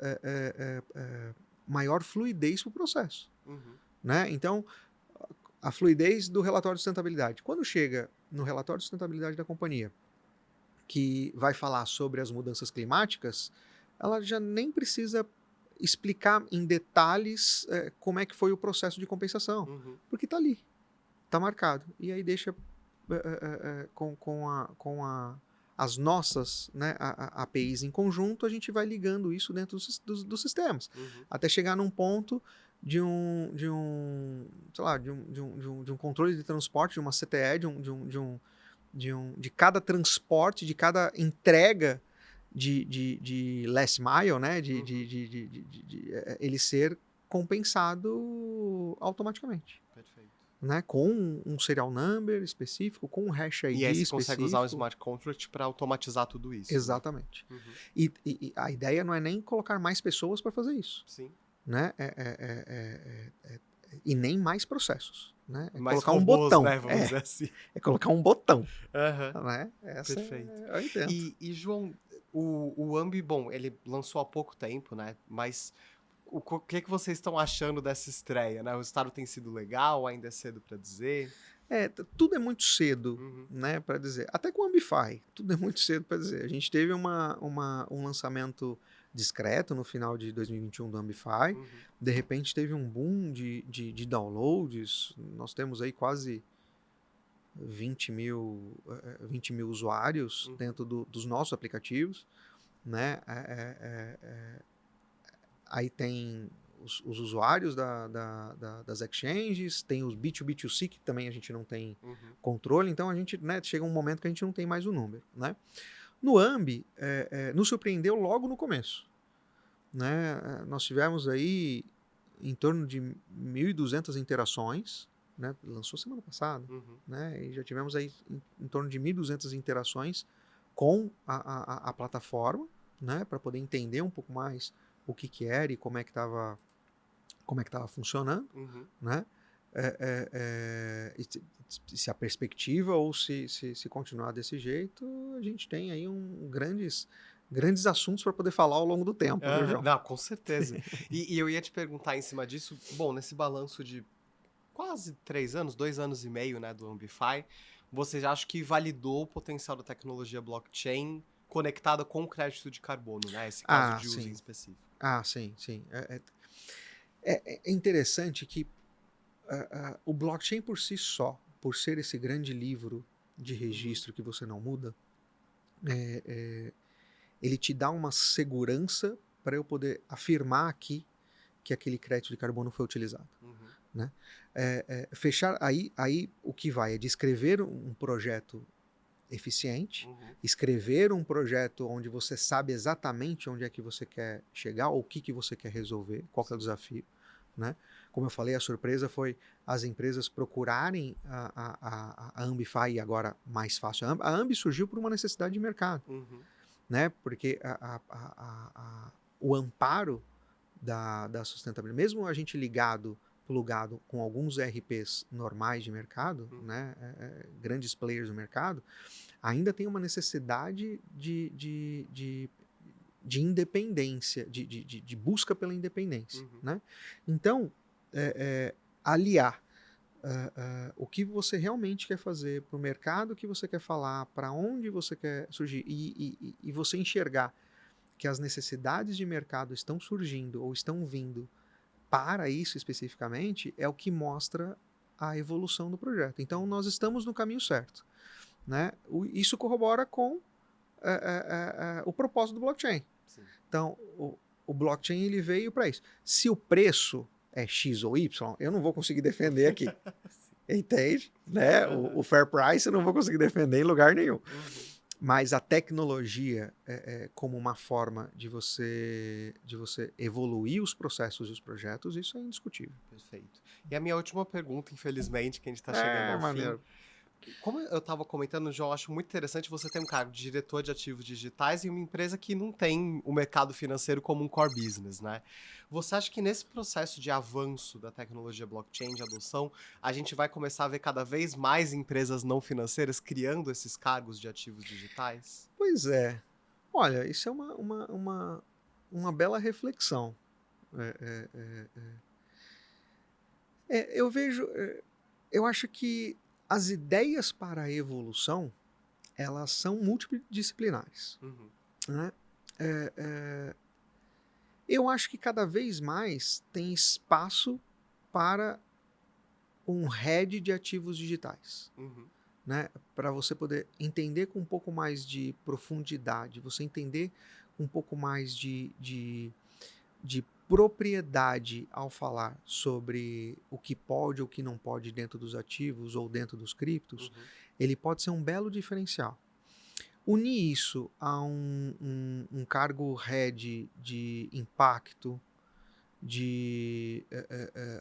maior fluidez para o processo. Né? Então, a fluidez do relatório de sustentabilidade. Quando chega no relatório de sustentabilidade da companhia, que vai falar sobre as mudanças climáticas, ela já nem precisa explicar em detalhes como é que foi o processo de compensação, porque está ali, está marcado. E aí deixa com as nossas, né, APIs em conjunto, a gente vai ligando isso dentro dos sistemas, até chegar num ponto de um controle de transporte, de uma CTE, de cada transporte, de cada entrega de last mile, né, ele ser compensado automaticamente. Perfeito. Né, com um serial number específico, com um hash ID específico. E aí você consegue usar o smart contract para automatizar tudo isso. Exatamente. Né? E a ideia não é nem colocar mais pessoas para fazer isso. Sim. Né? E nem mais processos. Né? Mais colocar robôs, um botão. Né? Vamos dizer assim. É colocar um botão. Né? Perfeito. Eu entendo. E João, o Ambi, bom, ele lançou há pouco tempo, né? Mas o que vocês estão achando dessa estreia? Né? O resultado tem sido legal? Ainda é cedo para dizer? Tudo é muito cedo, né, para dizer. Até com o Ambify, tudo é muito cedo para dizer. A gente teve um lançamento discreto no final de 2021 do Ambify. De repente teve um boom de downloads. Nós temos aí quase 20 mil usuários dentro dos nossos aplicativos, né? Aí tem os usuários das exchanges, tem os B2B2C, que também a gente não tem controle, então a gente, né, chega um momento que a gente não tem mais o número. Né? No Ambi, nos surpreendeu logo no começo. Né? Nós tivemos aí em torno de 1.200 interações, né? Lançou semana passada, né? E já tivemos aí em torno de 1.200 interações com a plataforma, né? Para poder entender um pouco mais o que era e como é que estava funcionando, né? Se a perspectiva ou se continuar desse jeito, a gente tem aí grandes assuntos para poder falar ao longo do tempo, viu, João? Não, com certeza. E eu ia te perguntar em cima disso, bom, nesse balanço de quase 3 anos, 2 anos e meio, né, do Ambify, você acha que validou o potencial da tecnologia blockchain conectada com o crédito de carbono, né? Esse caso de uso em específico. Sim. É interessante que o blockchain por si só, por ser esse grande livro de registro que você não muda, ele te dá uma segurança para eu poder afirmar aqui que aquele crédito de carbono foi utilizado. Né? Fechar aí o que vai é descrever um projeto eficiente, escrever um projeto onde você sabe exatamente onde é que você quer chegar, ou o que você quer resolver, qual que é o desafio. Né? Como eu falei, a surpresa foi as empresas procurarem a Ambify, e agora mais fácil. A Ambi surgiu por uma necessidade de mercado, né? Porque o amparo da sustentabilidade, mesmo a gente plugado com alguns ERPs normais de mercado, né? Grandes players do mercado, ainda tem uma necessidade de independência, de busca pela independência. Né? Então, aliar o que você realmente quer fazer para o mercado que você quer falar, para onde você quer surgir, e você enxergar que as necessidades de mercado estão surgindo ou estão vindo para isso especificamente, é o que mostra a evolução do projeto. Então, nós estamos no caminho certo. Né? Isso corrobora com o propósito do blockchain. Sim. Então, o blockchain ele veio para isso. Se o preço é X ou Y, eu não vou conseguir defender aqui. Entende? Né? O fair price eu não vou conseguir defender em lugar nenhum. Mas a tecnologia como uma forma de você evoluir os processos e os projetos, isso é indiscutível. Perfeito. E a minha última pergunta, infelizmente, que a gente está chegando ao fim. Como eu estava comentando, João, eu acho muito interessante você ter um cargo de diretor de ativos digitais em uma empresa que não tem o mercado financeiro como um core business, né? Você acha que nesse processo de avanço da tecnologia blockchain, de adoção, a gente vai começar a ver cada vez mais empresas não financeiras criando esses cargos de ativos digitais? Pois é. Olha, isso é uma bela reflexão. Eu vejo... eu acho que as ideias para a evolução, elas são multidisciplinares. Né? Eu acho que cada vez mais tem espaço para um head de ativos digitais. Né? Para você poder entender com um pouco mais de profundidade, você entender um pouco mais de propriedade ao falar sobre o que pode ou o que não pode dentro dos ativos ou dentro dos criptos, ele pode ser um belo diferencial. Unir isso a um cargo head de impacto, de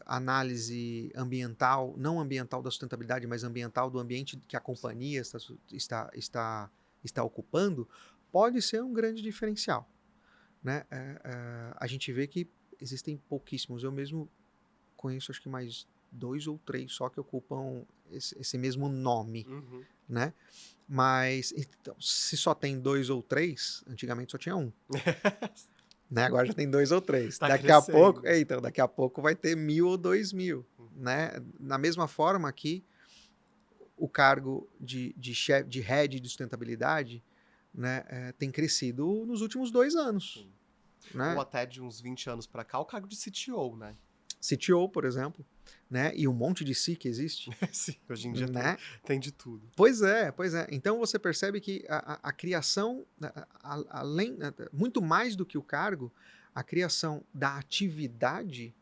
análise ambiental, não ambiental da sustentabilidade, mas ambiental do ambiente que a companhia está ocupando, pode ser um grande diferencial. Né? A gente vê que existem pouquíssimos. Eu mesmo conheço acho que mais 2 ou 3 só que ocupam esse mesmo nome. Né? Mas então, se só tem 2 ou 3, antigamente só tinha um. Né? Agora já tem 2 ou 3. Tá daqui a pouco vai ter 1.000 ou 2.000. Né? Na mesma forma que o cargo de head de sustentabilidade, né, tem crescido nos últimos 2 anos. Né? Ou até de uns 20 anos para cá, o cargo de CTO, né? CTO, por exemplo, né? E um monte de C que existe. Sim, hoje em dia né? tem de tudo. Pois é. Então você percebe que a criação, além, muito mais do que o cargo, a criação da atividade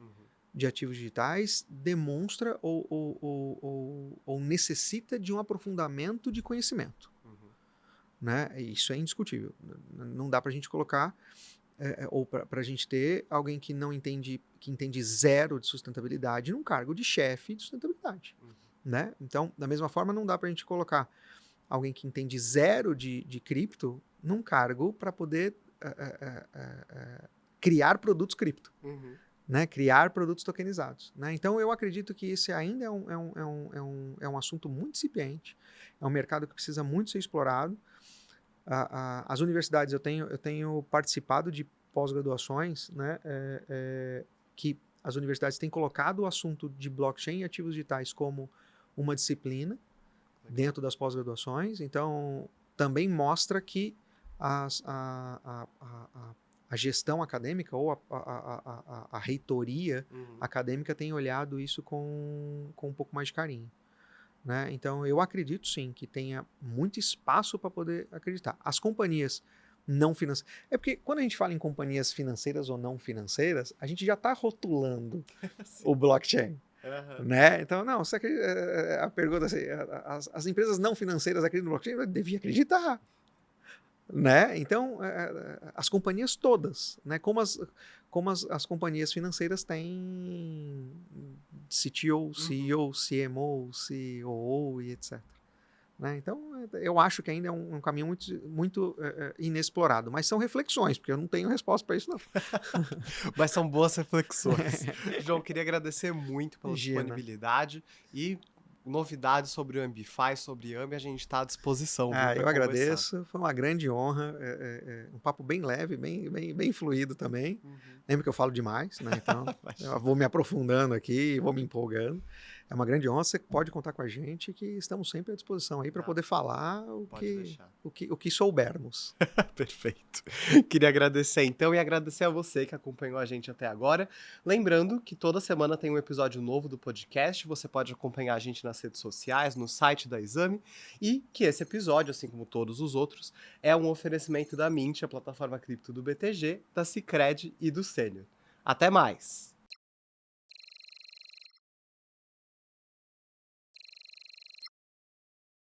de ativos digitais demonstra ou necessita de um aprofundamento de conhecimento. Né? Isso é indiscutível. Não dá para a gente colocar, ou para a gente ter alguém que entende zero de sustentabilidade num cargo de chefe de sustentabilidade. Né? Então, da mesma forma, não dá para a gente colocar alguém que entende zero de cripto num cargo para poder criar produtos cripto. Né? Criar produtos tokenizados. Né? Então, eu acredito que esse ainda é um assunto muito incipiente, é um mercado que precisa muito ser explorado. As universidades, eu tenho participado de pós-graduações, né, que as universidades têm colocado o assunto de blockchain e ativos digitais como uma disciplina dentro das pós-graduações. Então, também mostra que a gestão acadêmica ou a reitoria acadêmica tem olhado isso com um pouco mais de carinho. Né? Então, eu acredito sim que tenha muito espaço para poder acreditar. As companhias não financeiras. É porque quando a gente fala em companhias financeiras ou não financeiras, a gente já está rotulando o blockchain. Né? Então, não, a pergunta assim, as empresas não financeiras acreditam no blockchain? Eu devia acreditar. Né? Então, as companhias todas, né? Como as companhias financeiras têm CTO, CEO, CMO, COO e etc. Né? Então, eu acho que ainda é um caminho muito inexplorado, mas são reflexões, porque eu não tenho resposta para isso, não. Mas são boas reflexões. João, queria agradecer muito pela Imagina. disponibilidade e novidades sobre o Ambify, sobre AMB, a gente está à disposição. Eu agradeço, foi uma grande honra, um papo bem leve, bem fluido também. Lembra que eu falo demais, né? Então eu vou me aprofundando aqui, vou me empolgando. É uma grande honra, você pode contar com a gente, que estamos sempre à disposição aí para poder falar o que soubermos. Perfeito. Queria agradecer então e agradecer a você que acompanhou a gente até agora. Lembrando que toda semana tem um episódio novo do podcast, você pode acompanhar a gente nas redes sociais, no site da Exame, e que esse episódio, assim como todos os outros, é um oferecimento da Mint, a plataforma cripto do BTG, da Sicredi e do Sênior. Até mais!